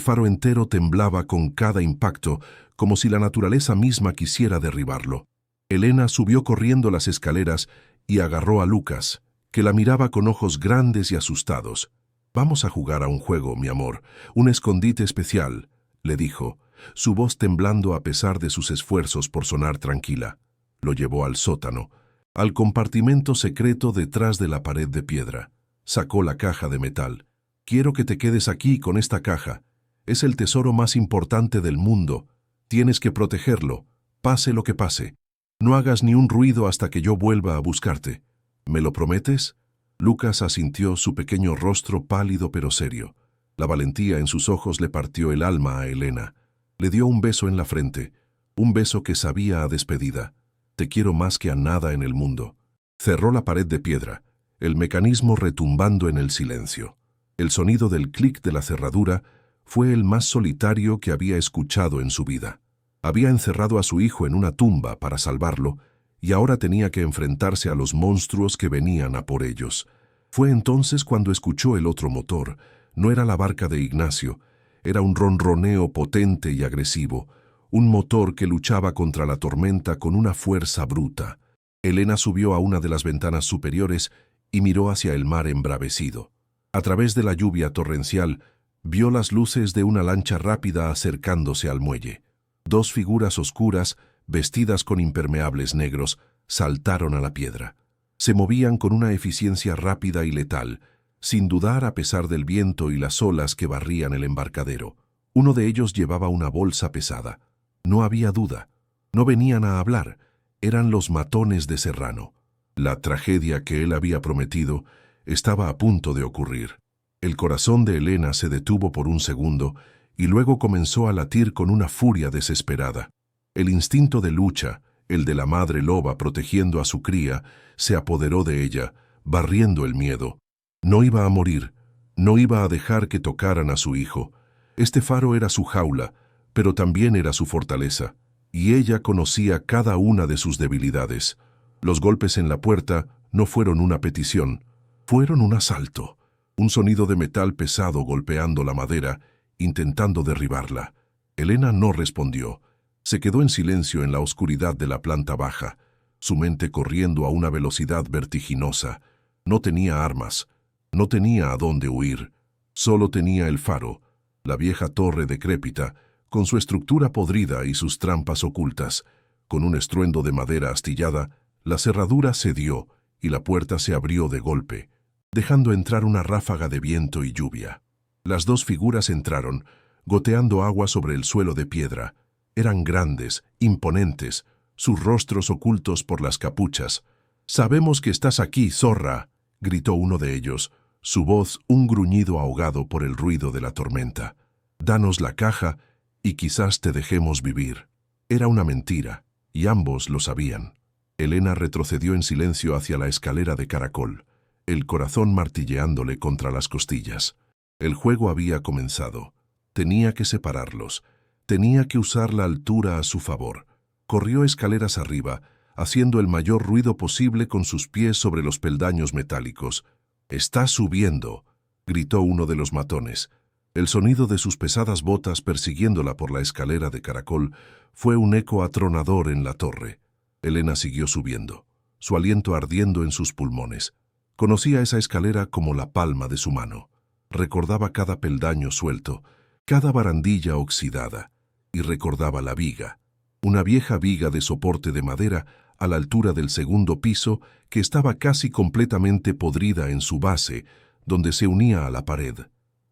faro entero temblaba con cada impacto, como si la naturaleza misma quisiera derribarlo. Elena subió corriendo las escaleras y agarró a Lucas, que la miraba con ojos grandes y asustados. «Vamos a jugar a un juego, mi amor, un escondite especial», le dijo, su voz temblando a pesar de sus esfuerzos por sonar tranquila. Lo llevó al sótano, al compartimento secreto detrás de la pared de piedra. Sacó la caja de metal. Quiero que te quedes aquí con esta caja. Es el tesoro más importante del mundo. Tienes que protegerlo, pase lo que pase. No hagas ni un ruido hasta que yo vuelva a buscarte. ¿Me lo prometes? Lucas asintió, su pequeño rostro pálido pero serio. La valentía en sus ojos le partió el alma a Elena. Le dio un beso en la frente, un beso que sabía a despedida. Te quiero más que a nada en el mundo. Cerró la pared de piedra, el mecanismo retumbando en el silencio. El sonido del clic de la cerradura fue el más solitario que había escuchado en su vida. Había encerrado a su hijo en una tumba para salvarlo, y ahora tenía que enfrentarse a los monstruos que venían a por ellos. Fue entonces cuando escuchó el otro motor. No era la barca de Ignacio, era un ronroneo potente y agresivo, un motor que luchaba contra la tormenta con una fuerza bruta. Elena subió a una de las ventanas superiores y miró hacia el mar embravecido. A través de la lluvia torrencial, vio las luces de una lancha rápida acercándose al muelle. Dos figuras oscuras, vestidas con impermeables negros, saltaron a la piedra. Se movían con una eficiencia rápida y letal, sin dudar a pesar del viento y las olas que barrían el embarcadero. Uno de ellos llevaba una bolsa pesada. No había duda. No venían a hablar. Eran los matones de Serrano. La tragedia que él había prometido estaba a punto de ocurrir. El corazón de Elena se detuvo por un segundo y luego comenzó a latir con una furia desesperada. El instinto de lucha, el de la madre loba protegiendo a su cría, se apoderó de ella, barriendo el miedo. No iba a morir, no iba a dejar que tocaran a su hijo. Este faro era su jaula, pero también era su fortaleza, y ella conocía cada una de sus debilidades. Los golpes en la puerta no fueron una petición, fueron un asalto. Un sonido de metal pesado golpeando la madera, intentando derribarla. Elena no respondió. Se quedó en silencio en la oscuridad de la planta baja, su mente corriendo a una velocidad vertiginosa. No tenía armas, no tenía a dónde huir. Solo tenía el faro, la vieja torre decrépita, con su estructura podrida y sus trampas ocultas. Con un estruendo de madera astillada, la cerradura cedió y la puerta se abrió de golpe, dejando entrar una ráfaga de viento y lluvia. Las dos figuras entraron, goteando agua sobre el suelo de piedra. Eran grandes, imponentes, sus rostros ocultos por las capuchas. «Sabemos que estás aquí, zorra», gritó uno de ellos, su voz un gruñido ahogado por el ruido de la tormenta. «Danos la caja y quizás te dejemos vivir». Era una mentira, y ambos lo sabían. Elena retrocedió en silencio hacia la escalera de caracol, el corazón martilleándole contra las costillas. El juego había comenzado. Tenía que separarlos. Tenía que usar la altura a su favor. Corrió escaleras arriba, haciendo el mayor ruido posible con sus pies sobre los peldaños metálicos. «¡Está subiendo!», gritó uno de los matones. El sonido de sus pesadas botas persiguiéndola por la escalera de caracol fue un eco atronador en la torre. Elena siguió subiendo, su aliento ardiendo en sus pulmones. Conocía esa escalera como la palma de su mano. Recordaba cada peldaño suelto, cada barandilla oxidada, y recordaba la viga, una vieja viga de soporte de madera a la altura del segundo piso que estaba casi completamente podrida en su base, donde se unía a la pared.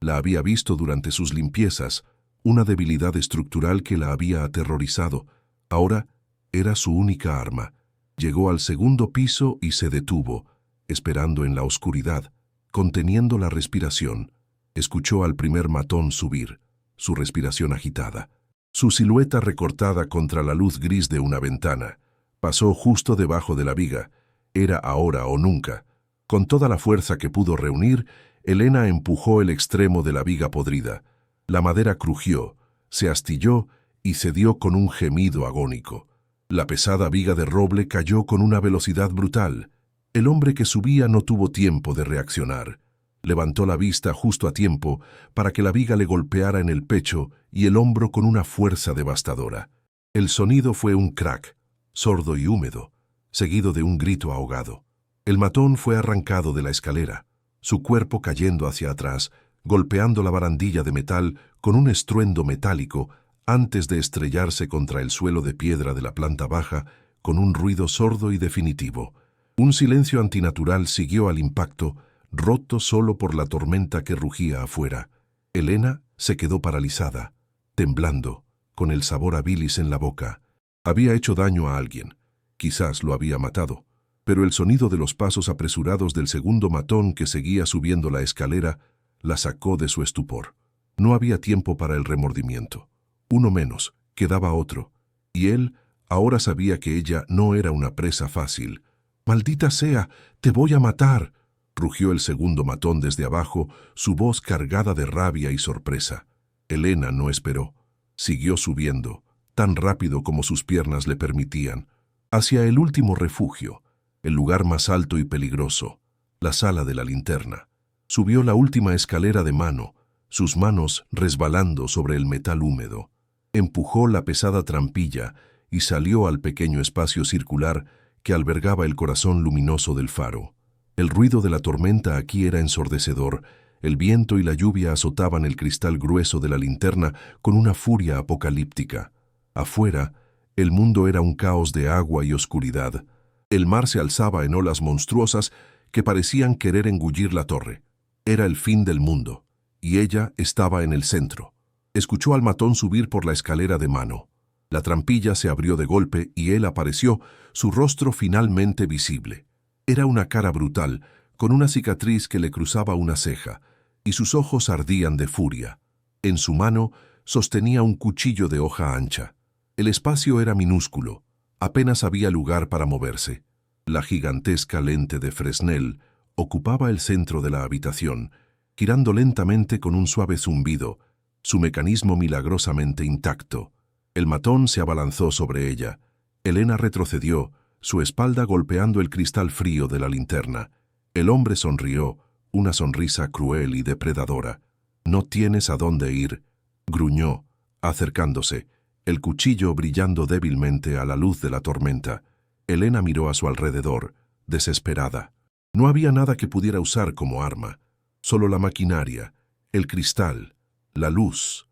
La había visto durante sus limpiezas, una debilidad estructural que la había aterrorizado. Ahora era su única arma. Llegó al segundo piso y se detuvo, esperando en la oscuridad, conteniendo la respiración. Escuchó al primer matón subir, su respiración agitada, su silueta recortada contra la luz gris de una ventana. Pasó justo debajo de la viga. Era ahora o nunca. Con toda la fuerza que pudo reunir, Elena empujó el extremo de la viga podrida. La madera crujió, se astilló y cedió con un gemido agónico. La pesada viga de roble cayó con una velocidad brutal. El hombre que subía no tuvo tiempo de reaccionar. Levantó la vista justo a tiempo para que la viga le golpeara en el pecho y el hombro con una fuerza devastadora. El sonido fue un crack, sordo y húmedo, seguido de un grito ahogado. El matón fue arrancado de la escalera, su cuerpo cayendo hacia atrás, golpeando la barandilla de metal con un estruendo metálico antes de estrellarse contra el suelo de piedra de la planta baja con un ruido sordo y definitivo. Un silencio antinatural siguió al impacto, roto solo por la tormenta que rugía afuera. Elena se quedó paralizada, temblando, con el sabor a bilis en la boca. Había hecho daño a alguien. Quizás lo había matado. Pero el sonido de los pasos apresurados del segundo matón que seguía subiendo la escalera la sacó de su estupor. No había tiempo para el remordimiento. Uno menos, quedaba otro. Y él ahora sabía que ella no era una presa fácil. «¡Maldita sea! ¡Te voy a matar!», rugió el segundo matón desde abajo, su voz cargada de rabia y sorpresa. Elena no esperó. Siguió subiendo, tan rápido como sus piernas le permitían, hacia el último refugio, el lugar más alto y peligroso, la sala de la linterna. Subió la última escalera de mano, sus manos resbalando sobre el metal húmedo. Empujó la pesada trampilla y salió al pequeño espacio circular que albergaba el corazón luminoso del faro. El ruido de la tormenta aquí era ensordecedor. El viento y la lluvia azotaban el cristal grueso de la linterna con una furia apocalíptica. Afuera, el mundo era un caos de agua y oscuridad. El mar se alzaba en olas monstruosas que parecían querer engullir la torre. Era el fin del mundo, y ella estaba en el centro. Escuchó al matón subir por la escalera de mano. La trampilla se abrió de golpe y él apareció, su rostro finalmente visible. Era una cara brutal, con una cicatriz que le cruzaba una ceja, y sus ojos ardían de furia. En su mano sostenía un cuchillo de hoja ancha. El espacio era minúsculo, apenas había lugar para moverse. La gigantesca lente de Fresnel ocupaba el centro de la habitación, girando lentamente con un suave zumbido, su mecanismo milagrosamente intacto. El matón se abalanzó sobre ella. Elena retrocedió, su espalda golpeando el cristal frío de la linterna. El hombre sonrió, una sonrisa cruel y depredadora. «No tienes a dónde ir», gruñó, acercándose, el cuchillo brillando débilmente a la luz de la tormenta. Elena miró a su alrededor, desesperada. No había nada que pudiera usar como arma, solo la maquinaria, el cristal, la luz.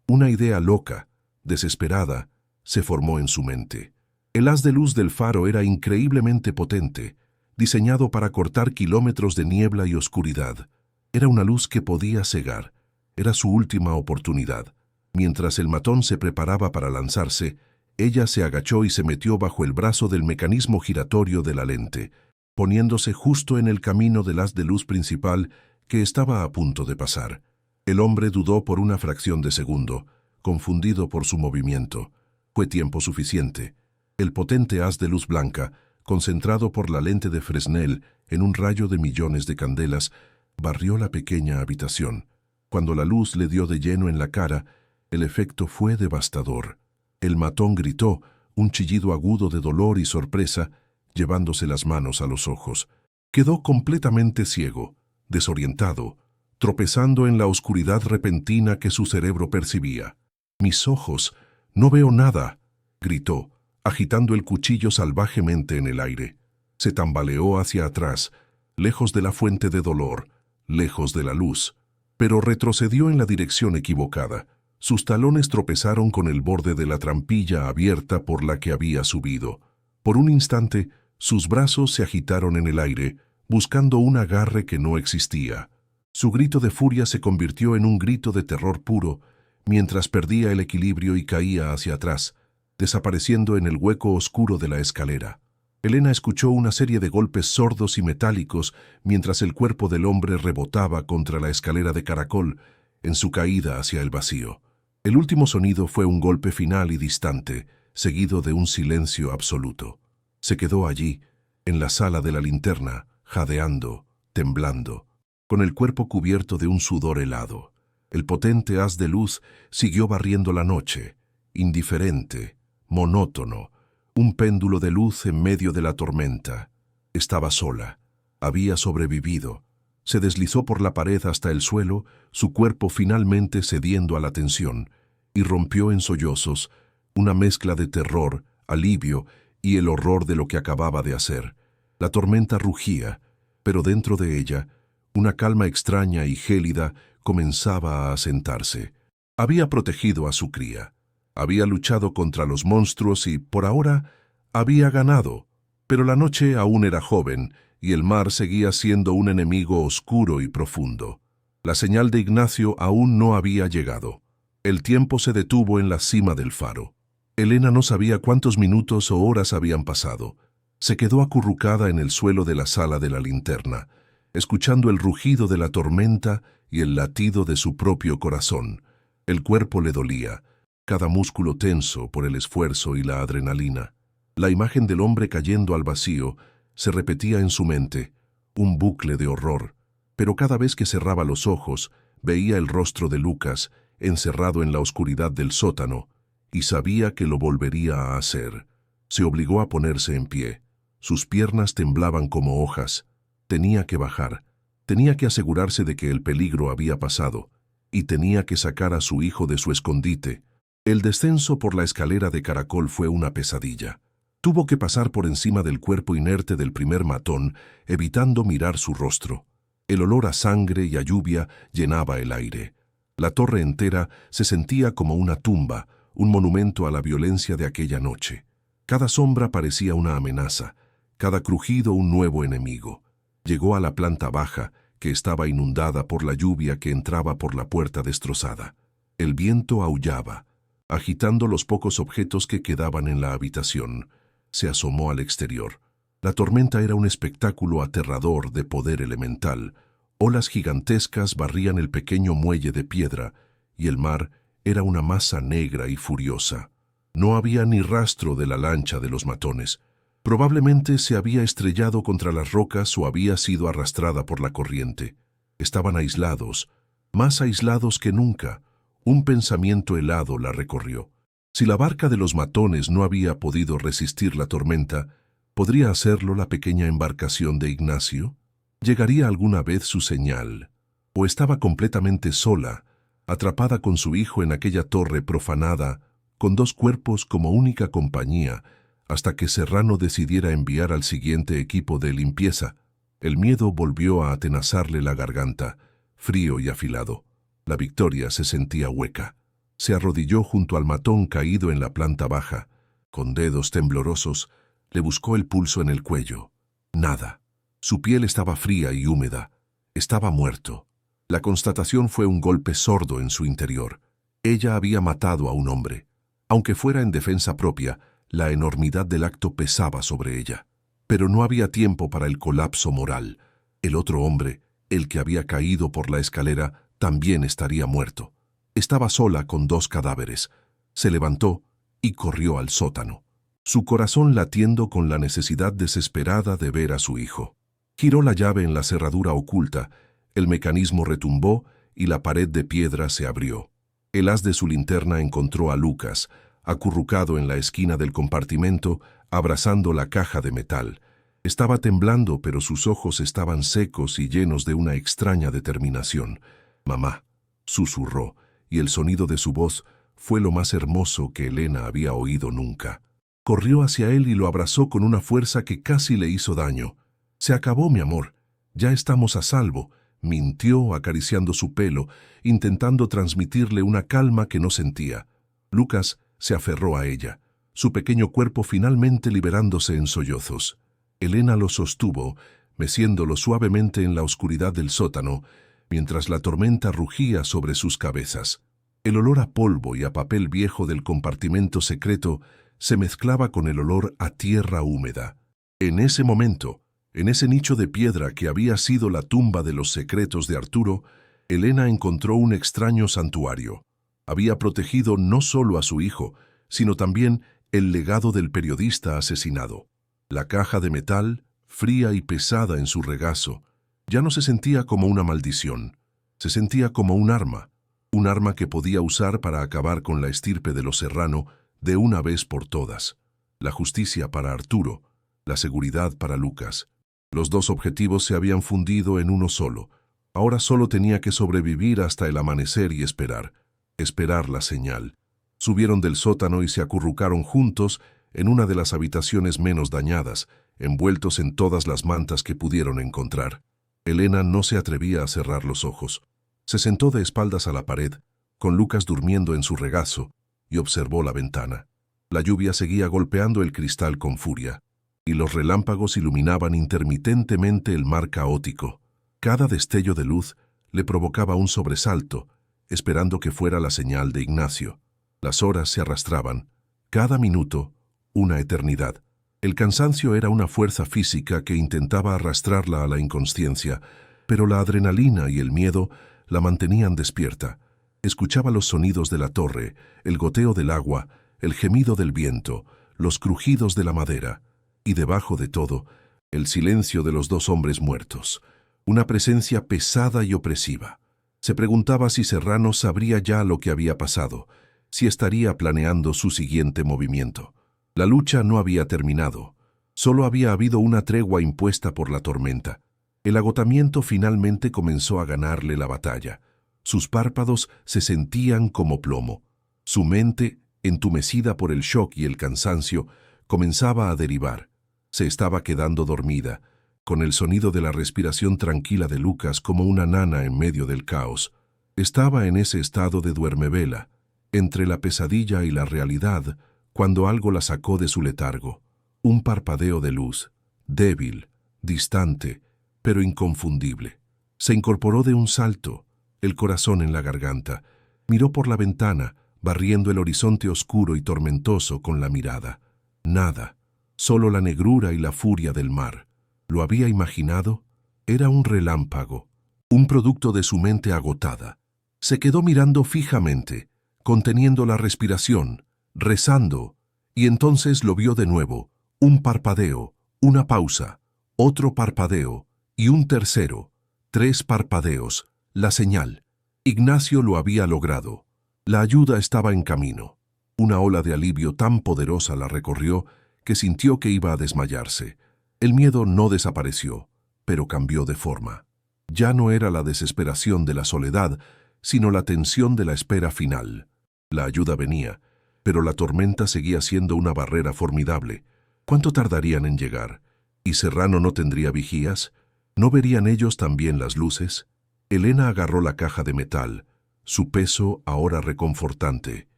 Una idea loca, desesperada, se formó en su mente. El haz de luz del faro era increíblemente potente, diseñado para cortar kilómetros de niebla y oscuridad. Era una luz que podía cegar. Era su última oportunidad. Mientras el matón se preparaba para lanzarse, ella se agachó y se metió bajo el brazo del mecanismo giratorio de la lente, poniéndose justo en el camino del haz de luz principal que estaba a punto de pasar. El hombre dudó por una fracción de segundo, confundido por su movimiento. Fue tiempo suficiente. El potente haz de luz blanca, concentrado por la lente de Fresnel en un rayo de millones de candelas, barrió la pequeña habitación. Cuando la luz le dio de lleno en la cara, el efecto fue devastador. El matón gritó, un chillido agudo de dolor y sorpresa, llevándose las manos a los ojos. Quedó completamente ciego, desorientado, tropezando en la oscuridad repentina que su cerebro percibía. «Mis ojos, no veo nada», gritó, agitando el cuchillo salvajemente en el aire. Se tambaleó hacia atrás, lejos de la fuente de dolor, lejos de la luz, pero retrocedió en la dirección equivocada. Sus talones tropezaron con el borde de la trampilla abierta por la que había subido. Por un instante, sus brazos se agitaron en el aire, buscando un agarre que no existía. Su grito de furia se convirtió en un grito de terror puro, mientras perdía el equilibrio y caía hacia atrás, desapareciendo en el hueco oscuro de la escalera. Elena escuchó una serie de golpes sordos y metálicos mientras el cuerpo del hombre rebotaba contra la escalera de caracol en su caída hacia el vacío. El último sonido fue un golpe final y distante, seguido de un silencio absoluto. Se quedó allí, en la sala de la linterna, jadeando, temblando, con el cuerpo cubierto de un sudor helado. El potente haz de luz siguió barriendo la noche, indiferente, monótono, un péndulo de luz en medio de la tormenta. Estaba sola, había sobrevivido. Se deslizó por la pared hasta el suelo, su cuerpo finalmente cediendo a la tensión, y rompió en sollozos, una mezcla de terror, alivio y el horror de lo que acababa de hacer. La tormenta rugía, pero dentro de ella, una calma extraña y gélida comenzaba a asentarse. Había protegido a su cría. Había luchado contra los monstruos y, por ahora, había ganado. Pero la noche aún era joven y el mar seguía siendo un enemigo oscuro y profundo. La señal de Ignacio aún no había llegado. El tiempo se detuvo en la cima del faro. Elena no sabía cuántos minutos o horas habían pasado. Se quedó acurrucada en el suelo de la sala de la linterna, escuchando el rugido de la tormenta y el latido de su propio corazón. El cuerpo le dolía, cada músculo tenso por el esfuerzo y la adrenalina. La imagen del hombre cayendo al vacío se repetía en su mente, un bucle de horror, pero cada vez que cerraba los ojos veía el rostro de Lucas encerrado en la oscuridad del sótano y sabía que lo volvería a hacer. Se obligó a ponerse en pie. Sus piernas temblaban como hojas. Tenía que bajar. Tenía que asegurarse de que el peligro había pasado y tenía que sacar a su hijo de su escondite. El descenso por la escalera de caracol fue una pesadilla. Tuvo que pasar por encima del cuerpo inerte del primer matón, evitando mirar su rostro. El olor a sangre y a lluvia llenaba el aire. La torre entera se sentía como una tumba, un monumento a la violencia de aquella noche. Cada sombra parecía una amenaza, cada crujido un nuevo enemigo. Llegó a la planta baja, que estaba inundada por la lluvia que entraba por la puerta destrozada. El viento aullaba, agitando los pocos objetos que quedaban en la habitación. Se asomó al exterior. La tormenta era un espectáculo aterrador de poder elemental. Olas gigantescas barrían el pequeño muelle de piedra, y el mar era una masa negra y furiosa. No había ni rastro de la lancha de los matones. Probablemente se había estrellado contra las rocas o había sido arrastrada por la corriente. Estaban aislados, más aislados que nunca. Un pensamiento helado la recorrió. Si la barca de los matones no había podido resistir la tormenta, ¿podría hacerlo la pequeña embarcación de Ignacio? ¿Llegaría alguna vez su señal? ¿O estaba completamente sola, atrapada con su hijo en aquella torre profanada, con dos cuerpos como única compañía, hasta que Serrano decidiera enviar al siguiente equipo de limpieza? El miedo volvió a atenazarle la garganta, frío y afilado. La Victoria se sentía hueca. Se arrodilló junto al matón caído en la planta baja. Con dedos temblorosos, le buscó el pulso en el cuello. Nada. Su piel estaba fría y húmeda. Estaba muerto. La constatación fue un golpe sordo en su interior. Ella había matado a un hombre. Aunque fuera en defensa propia, la enormidad del acto pesaba sobre ella. Pero no había tiempo para el colapso moral. El otro hombre, el que había caído por la escalera, también estaría muerto. Estaba sola con dos cadáveres. Se levantó y corrió al sótano, su corazón latiendo con la necesidad desesperada de ver a su hijo. Giró la llave en la cerradura oculta, el mecanismo retumbó y la pared de piedra se abrió. El haz de su linterna encontró a Lucas, acurrucado en la esquina del compartimento, abrazando la caja de metal. Estaba temblando, pero sus ojos estaban secos y llenos de una extraña determinación. «Mamá», susurró, y el sonido de su voz fue lo más hermoso que Elena había oído nunca. Corrió hacia él y lo abrazó con una fuerza que casi le hizo daño. «Se acabó, mi amor. Ya estamos a salvo», mintió acariciando su pelo, intentando transmitirle una calma que no sentía. Lucas se aferró a ella, su pequeño cuerpo finalmente liberándose en sollozos. Elena lo sostuvo, meciéndolo suavemente en la oscuridad del sótano, mientras la tormenta rugía sobre sus cabezas. El olor a polvo y a papel viejo del compartimento secreto se mezclaba con el olor a tierra húmeda. En ese momento, en ese nicho de piedra que había sido la tumba de los secretos de Arturo, Elena encontró un extraño santuario. Había protegido no solo a su hijo, sino también el legado del periodista asesinado. La caja de metal, fría y pesada en su regazo, ya no se sentía como una maldición, se sentía como un arma que podía usar para acabar con la estirpe de los Serrano de una vez por todas. La justicia para Arturo, la seguridad para Lucas. Los dos objetivos se habían fundido en uno solo. Ahora solo tenía que sobrevivir hasta el amanecer y esperar la señal. Subieron del sótano y se acurrucaron juntos en una de las habitaciones menos dañadas, envueltos en todas las mantas que pudieron encontrar. Elena no se atrevía a cerrar los ojos. Se sentó de espaldas a la pared, con Lucas durmiendo en su regazo, y observó la ventana. La lluvia seguía golpeando el cristal con furia. y los relámpagos iluminaban intermitentemente el mar caótico. Cada destello de luz le provocaba un sobresalto, esperando que fuera la señal de Ignacio. Las horas se arrastraban, cada minuto una eternidad. El cansancio era una fuerza física que intentaba arrastrarla a la inconsciencia, pero la adrenalina y el miedo la mantenían despierta. Escuchaba los sonidos de la torre, el goteo del agua, el gemido del viento, los crujidos de la madera, y debajo de todo, el silencio de los dos hombres muertos. Una presencia pesada y opresiva. Se preguntaba si Serrano sabría ya lo que había pasado, si estaría planeando su siguiente movimiento. La lucha no había terminado. Solo había habido una tregua impuesta por la tormenta. El agotamiento finalmente comenzó a ganarle la batalla. Sus párpados se sentían como plomo. Su mente, entumecida por el shock y el cansancio, comenzaba a derivar. Se estaba quedando dormida, con el sonido de la respiración tranquila de Lucas como una nana en medio del caos. Estaba en ese estado de duermevela, entre la pesadilla y la realidad, cuando algo la sacó de su letargo. Un parpadeo de luz, débil, distante, pero inconfundible. Se incorporó de un salto, el corazón en la garganta. Miró por la ventana, barriendo el horizonte oscuro y tormentoso con la mirada. Nada, solo la negrura y la furia del mar. ¿Lo había imaginado? Era un relámpago, un producto de su mente agotada. Se quedó mirando fijamente, conteniendo la respiración, rezando, y entonces lo vio de nuevo. Un parpadeo, una pausa, otro parpadeo, y un tercero. 3 parpadeos, la señal. Ignacio lo había logrado. La ayuda estaba en camino. Una ola de alivio tan poderosa la recorrió que sintió que iba a desmayarse. El miedo no desapareció, pero cambió de forma. Ya no era la desesperación de la soledad, sino la tensión de la espera final. La ayuda venía, pero la tormenta seguía siendo una barrera formidable. ¿Cuánto tardarían en llegar? ¿Y Serrano no tendría vigías? ¿No verían ellos también las luces? Elena agarró la caja de metal. Su peso, ahora reconfortante,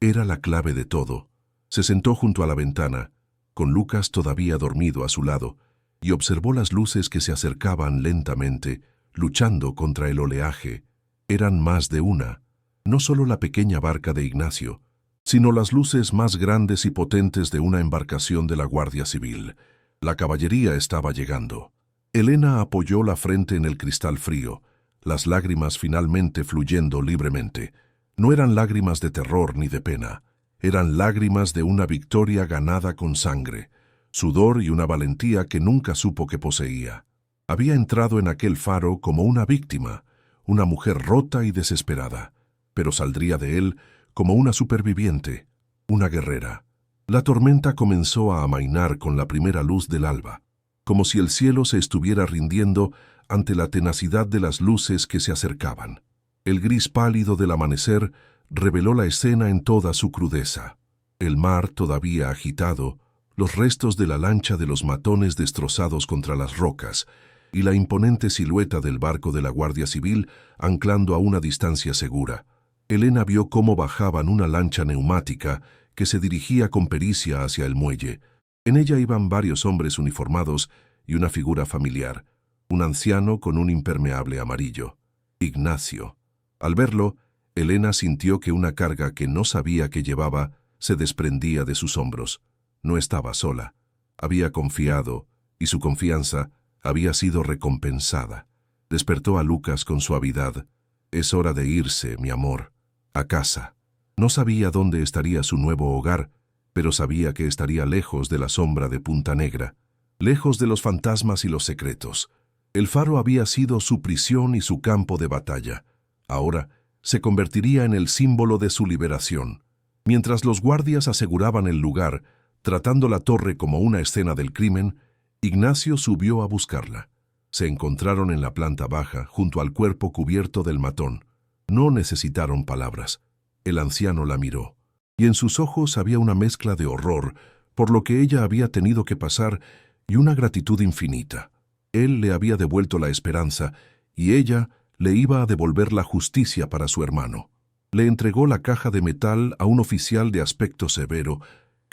era la clave de todo. Se sentó junto a la ventana, con Lucas todavía dormido a su lado, y observó las luces que se acercaban lentamente, luchando contra el oleaje. Eran más de una, no solo la pequeña barca de Ignacio, sino las luces más grandes y potentes de una embarcación de la Guardia Civil. La caballería estaba llegando. Elena apoyó la frente en el cristal frío, las lágrimas finalmente fluyendo libremente. No eran lágrimas de terror ni de pena, eran lágrimas de una victoria ganada con sangre, sudor y una valentía que nunca supo que poseía. Había entrado en aquel faro como una víctima, una mujer rota y desesperada, pero saldría de él como una superviviente, una guerrera. La tormenta comenzó a amainar con la primera luz del alba, como si el cielo se estuviera rindiendo ante la tenacidad de las luces que se acercaban. El gris pálido del amanecer reveló la escena en toda su crudeza. El mar todavía agitado, los restos de la lancha de los matones destrozados contra las rocas y la imponente silueta del barco de la Guardia Civil anclando a una distancia segura. Elena vio cómo bajaban una lancha neumática que se dirigía con pericia hacia el muelle. En ella iban varios hombres uniformados y una figura familiar, un anciano con un impermeable amarillo. Ignacio. Al verlo, Elena sintió que una carga que no sabía que llevaba se desprendía de sus hombros. No estaba sola. Había confiado, y su confianza había sido recompensada. Despertó a Lucas con suavidad. «Es hora de irse, mi amor, a casa». No sabía dónde estaría su nuevo hogar, pero sabía que estaría lejos de la sombra de Punta Negra, lejos de los fantasmas y los secretos. El faro había sido su prisión y su campo de batalla. Ahora se convertiría en el símbolo de su liberación. Mientras los guardias aseguraban el lugar, tratando la torre como una escena del crimen, Ignacio subió a buscarla. Se encontraron en la planta baja, junto al cuerpo cubierto del matón. No necesitaron palabras. El anciano la miró, y en sus ojos había una mezcla de horror por lo que ella había tenido que pasar y una gratitud infinita. Él le había devuelto la esperanza, y ella le iba a devolver la justicia para su hermano. Le entregó la caja de metal a un oficial de aspecto severo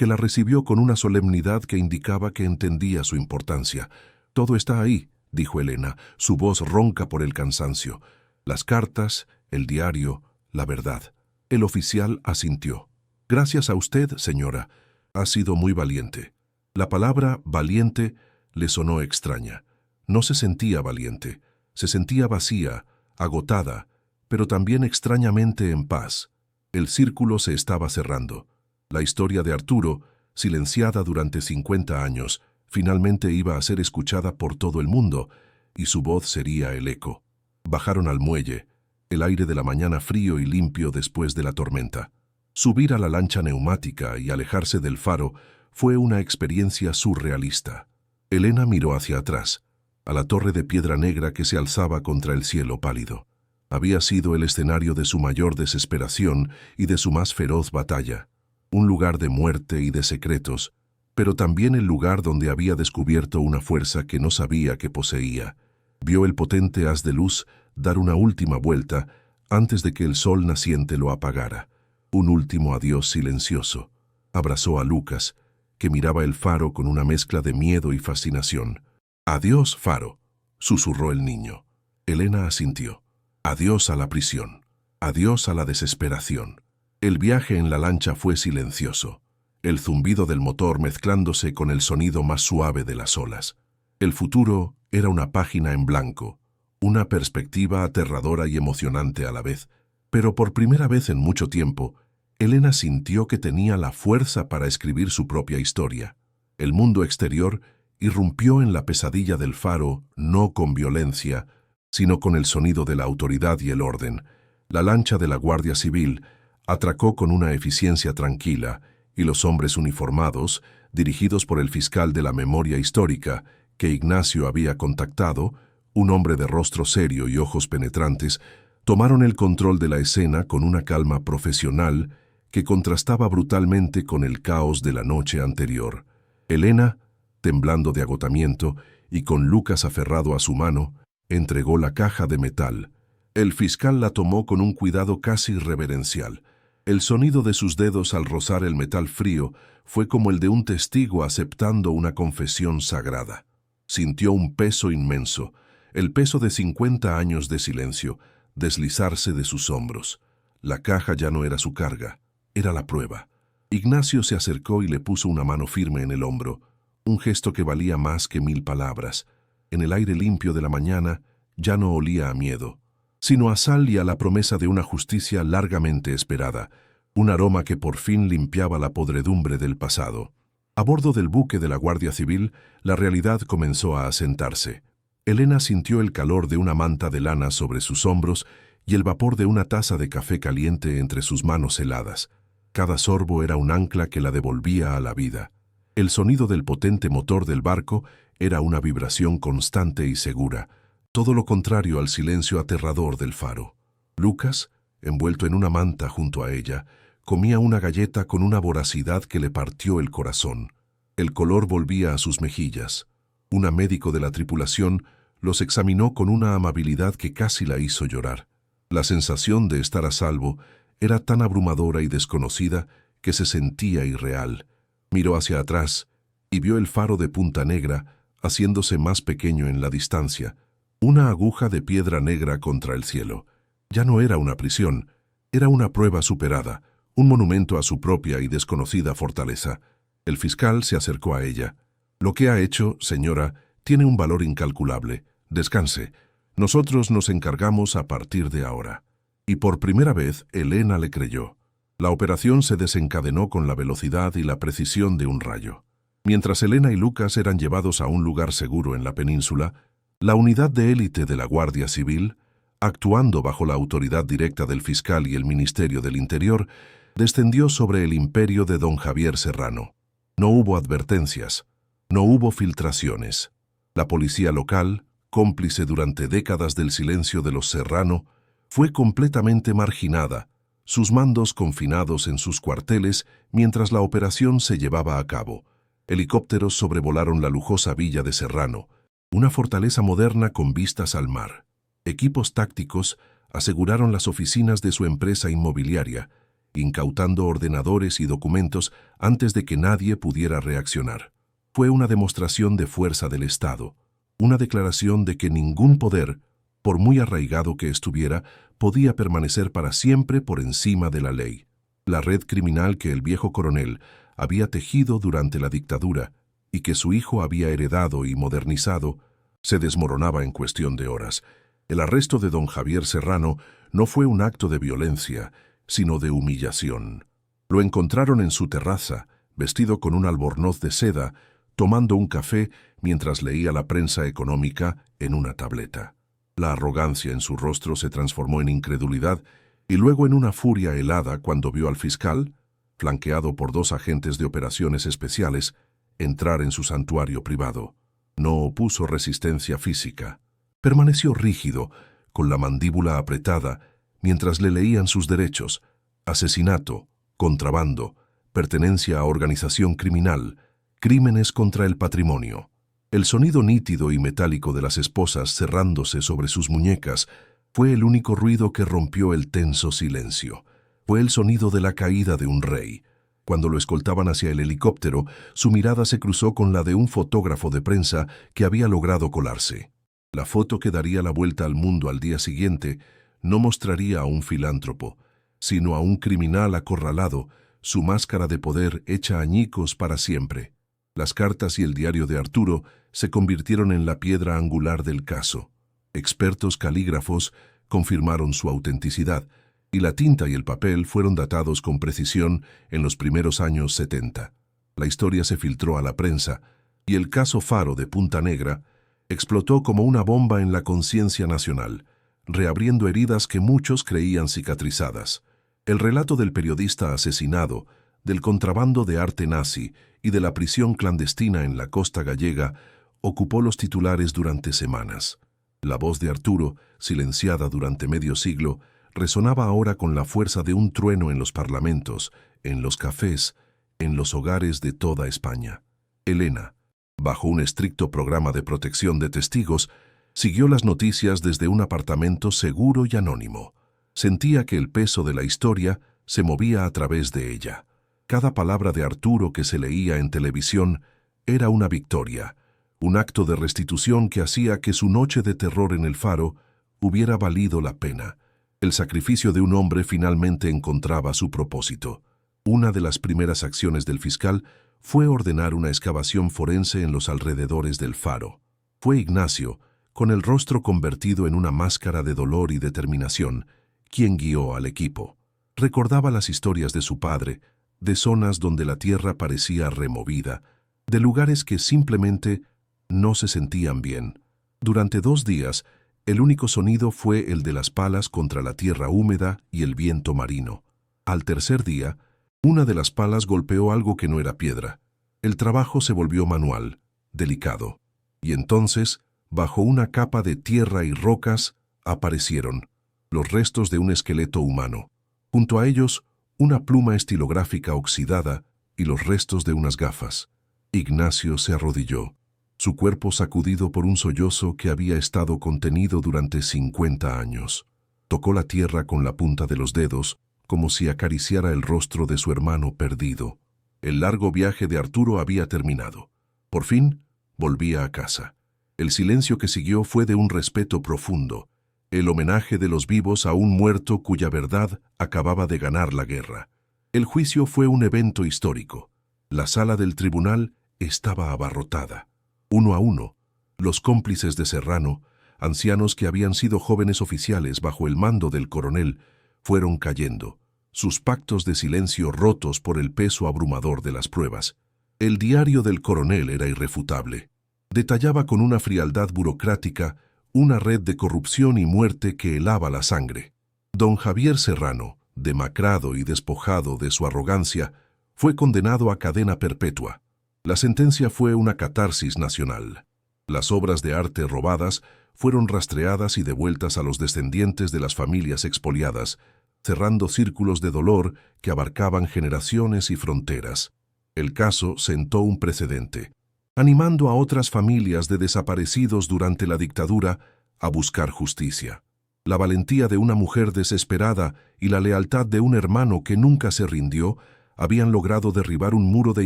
que la recibió con una solemnidad que indicaba que entendía su importancia. «Todo está ahí», dijo Elena, su voz ronca por el cansancio. «Las cartas, el diario, la verdad». El oficial asintió. «Gracias a usted, señora. Ha sido muy valiente». La palabra «valiente» le sonó extraña. No se sentía valiente, se sentía vacía, agotada, pero también extrañamente en paz. El círculo se estaba cerrando. La historia de Arturo, silenciada durante 50 años, finalmente iba a ser escuchada por todo el mundo, y su voz sería el eco. Bajaron al muelle, el aire de la mañana frío y limpio después de la tormenta. Subir a la lancha neumática y alejarse del faro fue una experiencia surrealista. Elena miró hacia atrás, a la torre de piedra negra que se alzaba contra el cielo pálido. Había sido el escenario de su mayor desesperación y de su más feroz batalla. Un lugar de muerte y de secretos, pero también el lugar donde había descubierto una fuerza que no sabía que poseía. Vio el potente haz de luz dar una última vuelta antes de que el sol naciente lo apagara. Un último adiós silencioso. Abrazó a Lucas, que miraba el faro con una mezcla de miedo y fascinación. «Adiós, faro», susurró el niño. Elena asintió. «Adiós a la prisión. Adiós a la desesperación». El viaje en la lancha fue silencioso, el zumbido del motor mezclándose con el sonido más suave de las olas. El futuro era una página en blanco, una perspectiva aterradora y emocionante a la vez, pero por primera vez en mucho tiempo, Elena sintió que tenía la fuerza para escribir su propia historia. El mundo exterior irrumpió en la pesadilla del faro, no con violencia, sino con el sonido de la autoridad y el orden. La lancha de la Guardia Civil atracó con una eficiencia tranquila, y los hombres uniformados, dirigidos por el fiscal de la memoria histórica, que Ignacio había contactado, un hombre de rostro serio y ojos penetrantes, tomaron el control de la escena con una calma profesional que contrastaba brutalmente con el caos de la noche anterior. Elena, temblando de agotamiento y con Lucas aferrado a su mano, entregó la caja de metal. El fiscal la tomó con un cuidado casi reverencial. El sonido de sus dedos al rozar el metal frío fue como el de un testigo aceptando una confesión sagrada. Sintió un peso inmenso, el peso de 50 años de silencio, deslizarse de sus hombros. La caja ya no era su carga, era la prueba. Ignacio se acercó y le puso una mano firme en el hombro, un gesto que valía más que 1000 palabras. En el aire limpio de la mañana ya no olía a miedo, sino a sal y a la promesa de una justicia largamente esperada, un aroma que por fin limpiaba la podredumbre del pasado. A bordo del buque de la Guardia Civil, la realidad comenzó a asentarse. Elena sintió el calor de una manta de lana sobre sus hombros y el vapor de una taza de café caliente entre sus manos heladas. Cada sorbo era un ancla que la devolvía a la vida. El sonido del potente motor del barco era una vibración constante y segura, todo lo contrario al silencio aterrador del faro. Lucas, envuelto en una manta junto a ella, comía una galleta con una voracidad que le partió el corazón. El color volvía a sus mejillas. Un médico de la tripulación los examinó con una amabilidad que casi la hizo llorar. La sensación de estar a salvo era tan abrumadora y desconocida que se sentía irreal. Miró hacia atrás y vio el faro de Punta Negra haciéndose más pequeño en la distancia, una aguja de piedra negra contra el cielo. Ya no era una prisión, era una prueba superada, un monumento a su propia y desconocida fortaleza. El fiscal se acercó a ella. «Lo que ha hecho, señora, tiene un valor incalculable. Descanse. Nosotros nos encargamos a partir de ahora». Y por primera vez, Elena le creyó. La operación se desencadenó con la velocidad y la precisión de un rayo. Mientras Elena y Lucas eran llevados a un lugar seguro en la península, la unidad de élite de la Guardia Civil, actuando bajo la autoridad directa del fiscal y el Ministerio del Interior, descendió sobre el imperio de don Javier Serrano. No hubo advertencias, no hubo filtraciones. La policía local, cómplice durante décadas del silencio de los Serrano, fue completamente marginada, sus mandos confinados en sus cuarteles mientras la operación se llevaba a cabo. Helicópteros sobrevolaron la lujosa villa de Serrano, una fortaleza moderna con vistas al mar. Equipos tácticos aseguraron las oficinas de su empresa inmobiliaria, incautando ordenadores y documentos antes de que nadie pudiera reaccionar. Fue una demostración de fuerza del Estado, una declaración de que ningún poder, por muy arraigado que estuviera, podía permanecer para siempre por encima de la ley. La red criminal que el viejo coronel había tejido durante la dictadura y que su hijo había heredado y modernizado, se desmoronaba en cuestión de horas. El arresto de don Javier Serrano no fue un acto de violencia, sino de humillación. Lo encontraron en su terraza, vestido con un albornoz de seda, tomando un café mientras leía la prensa económica en una tableta. La arrogancia en su rostro se transformó en incredulidad y luego en una furia helada cuando vio al fiscal, flanqueado por 2 agentes de operaciones especiales, entrar en su santuario privado. No opuso resistencia física. Permaneció rígido, con la mandíbula apretada, mientras le leían sus derechos: asesinato, contrabando, pertenencia a organización criminal, crímenes contra el patrimonio. El sonido nítido y metálico de las esposas cerrándose sobre sus muñecas fue el único ruido que rompió el tenso silencio. Fue el sonido de la caída de un rey. Cuando lo escoltaban hacia el helicóptero, su mirada se cruzó con la de un fotógrafo de prensa que había logrado colarse. La foto que daría la vuelta al mundo al día siguiente no mostraría a un filántropo, sino a un criminal acorralado, su máscara de poder hecha añicos para siempre. Las cartas y el diario de Arturo se convirtieron en la piedra angular del caso. Expertos calígrafos confirmaron su autenticidad, y la tinta y el papel fueron datados con precisión en los primeros años 70. La historia se filtró a la prensa, y el caso Faro de Punta Negra explotó como una bomba en la conciencia nacional, reabriendo heridas que muchos creían cicatrizadas. El relato del periodista asesinado, del contrabando de arte nazi y de la prisión clandestina en la costa gallega ocupó los titulares durante semanas. La voz de Arturo, silenciada durante medio siglo, resonaba ahora con la fuerza de un trueno en los parlamentos, en los cafés, en los hogares de toda España. Elena, bajo un estricto programa de protección de testigos, siguió las noticias desde un apartamento seguro y anónimo. Sentía que el peso de la historia se movía a través de ella. Cada palabra de Arturo que se leía en televisión era una victoria, un acto de restitución que hacía que su noche de terror en el Faro hubiera valido la pena. El sacrificio de un hombre finalmente encontraba su propósito. Una de las primeras acciones del fiscal fue ordenar una excavación forense en los alrededores del Faro. Fue Ignacio, con el rostro convertido en una máscara de dolor y determinación, quien guió al equipo. Recordaba las historias de su padre, de zonas donde la tierra parecía removida, de lugares que simplemente no se sentían bien. Durante 2 días, el único sonido fue el de las palas contra la tierra húmeda y el viento marino. Al tercer día, una de las palas golpeó algo que no era piedra. El trabajo se volvió manual, delicado. Y entonces, bajo una capa de tierra y rocas, aparecieron los restos de un esqueleto humano. Junto a ellos, una pluma estilográfica oxidada y los restos de unas gafas. Ignacio se arrodilló, su cuerpo sacudido por un sollozo que había estado contenido durante 50 años. Tocó la tierra con la punta de los dedos, como si acariciara el rostro de su hermano perdido. El largo viaje de Arturo había terminado. Por fin, volvía a casa. El silencio que siguió fue de un respeto profundo, el homenaje de los vivos a un muerto cuya verdad acababa de ganar la guerra. El juicio fue un evento histórico. La sala del tribunal estaba abarrotada. Uno a uno, los cómplices de Serrano, ancianos que habían sido jóvenes oficiales bajo el mando del coronel, fueron cayendo, sus pactos de silencio rotos por el peso abrumador de las pruebas. El diario del coronel era irrefutable. Detallaba con una frialdad burocrática una red de corrupción y muerte que helaba la sangre. Don Javier Serrano, demacrado y despojado de su arrogancia, fue condenado a cadena perpetua. La sentencia fue una catarsis nacional. Las obras de arte robadas fueron rastreadas y devueltas a los descendientes de las familias expoliadas, cerrando círculos de dolor que abarcaban generaciones y fronteras. El caso sentó un precedente, animando a otras familias de desaparecidos durante la dictadura a buscar justicia. La valentía de una mujer desesperada y la lealtad de un hermano que nunca se rindió habían logrado derribar un muro de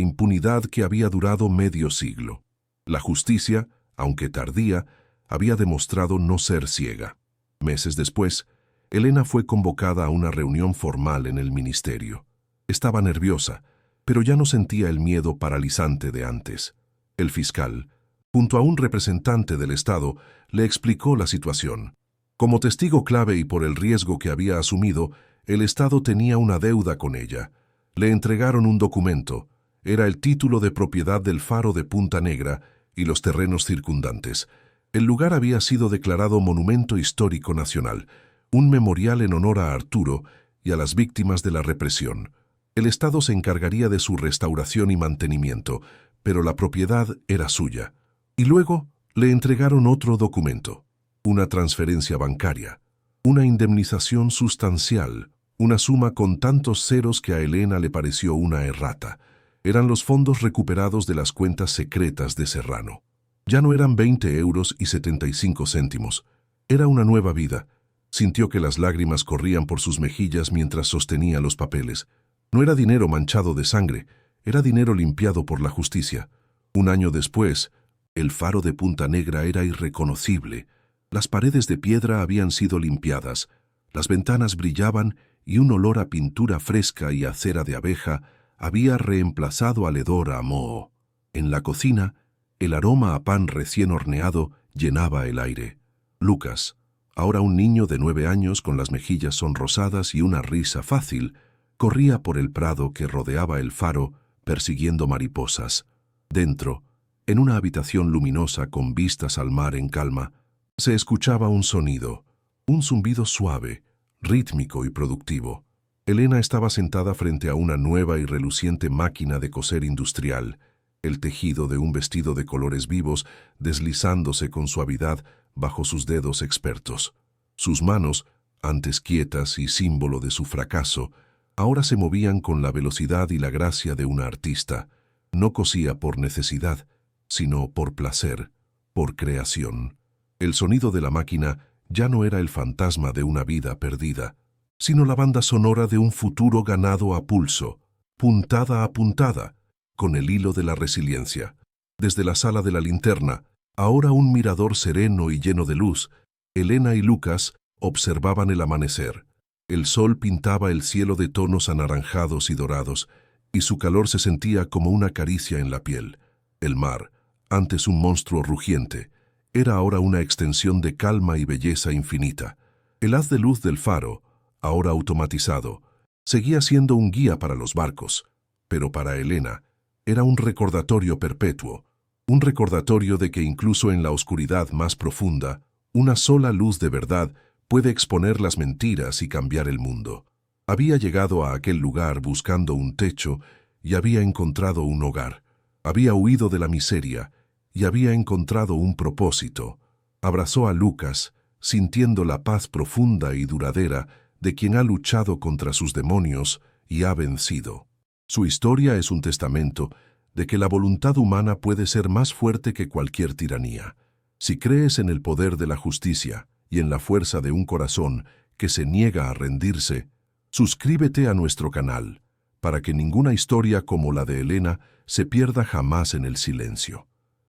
impunidad que había durado medio siglo. La justicia, aunque tardía, había demostrado no ser ciega. Meses después, Elena fue convocada a una reunión formal en el ministerio. Estaba nerviosa, pero ya no sentía el miedo paralizante de antes. El fiscal, junto a un representante del Estado, le explicó la situación. Como testigo clave y por el riesgo que había asumido, el Estado tenía una deuda con ella. Le entregaron un documento. Era el título de propiedad del faro de Punta Negra y los terrenos circundantes. El lugar había sido declarado Monumento Histórico Nacional, un memorial en honor a Arturo y a las víctimas de la represión. El Estado se encargaría de su restauración y mantenimiento, pero la propiedad era suya. Y luego le entregaron otro documento. Una transferencia bancaria, una indemnización sustancial, una suma con tantos ceros que a Elena le pareció una errata. Eran los fondos recuperados de las cuentas secretas de Serrano. Ya no eran 20 euros y 75 céntimos. Era una nueva vida. Sintió que las lágrimas corrían por sus mejillas mientras sostenía los papeles. No era dinero manchado de sangre, era dinero limpiado por la justicia. Un año después, el faro de Punta Negra era irreconocible. Las paredes de piedra habían sido limpiadas, las ventanas brillaban y un olor a pintura fresca y a cera de abeja había reemplazado al hedor a moho. En la cocina, el aroma a pan recién horneado llenaba el aire. Lucas, ahora un niño de 9 años con las mejillas sonrosadas y una risa fácil, corría por el prado que rodeaba el faro persiguiendo mariposas. Dentro, en una habitación luminosa con vistas al mar en calma, se escuchaba un sonido, un zumbido suave, rítmico y productivo. Elena estaba sentada frente a una nueva y reluciente máquina de coser industrial, el tejido de un vestido de colores vivos deslizándose con suavidad bajo sus dedos expertos. Sus manos, antes quietas y símbolo de su fracaso, ahora se movían con la velocidad y la gracia de una artista. No cosía por necesidad, sino por placer, por creación. El sonido de la máquina ya no era el fantasma de una vida perdida, sino la banda sonora de un futuro ganado a pulso, puntada a puntada, con el hilo de la resiliencia. Desde la sala de la linterna, ahora un mirador sereno y lleno de luz, Elena y Lucas observaban el amanecer. El sol pintaba el cielo de tonos anaranjados y dorados, y su calor se sentía como una caricia en la piel. El mar, antes un monstruo rugiente, era ahora una extensión de calma y belleza infinita. El haz de luz del faro, ahora automatizado, seguía siendo un guía para los barcos, pero para Elena era un recordatorio perpetuo, un recordatorio de que incluso en la oscuridad más profunda, una sola luz de verdad puede exponer las mentiras y cambiar el mundo. Había llegado a aquel lugar buscando un techo y había encontrado un hogar. Había huido de la miseria y había encontrado un propósito. Abrazó a Lucas, sintiendo la paz profunda y duradera de quien ha luchado contra sus demonios y ha vencido. Su historia es un testamento de que la voluntad humana puede ser más fuerte que cualquier tiranía. Si crees en el poder de la justicia y en la fuerza de un corazón que se niega a rendirse, suscríbete a nuestro canal para que ninguna historia como la de Elena se pierda jamás en el silencio.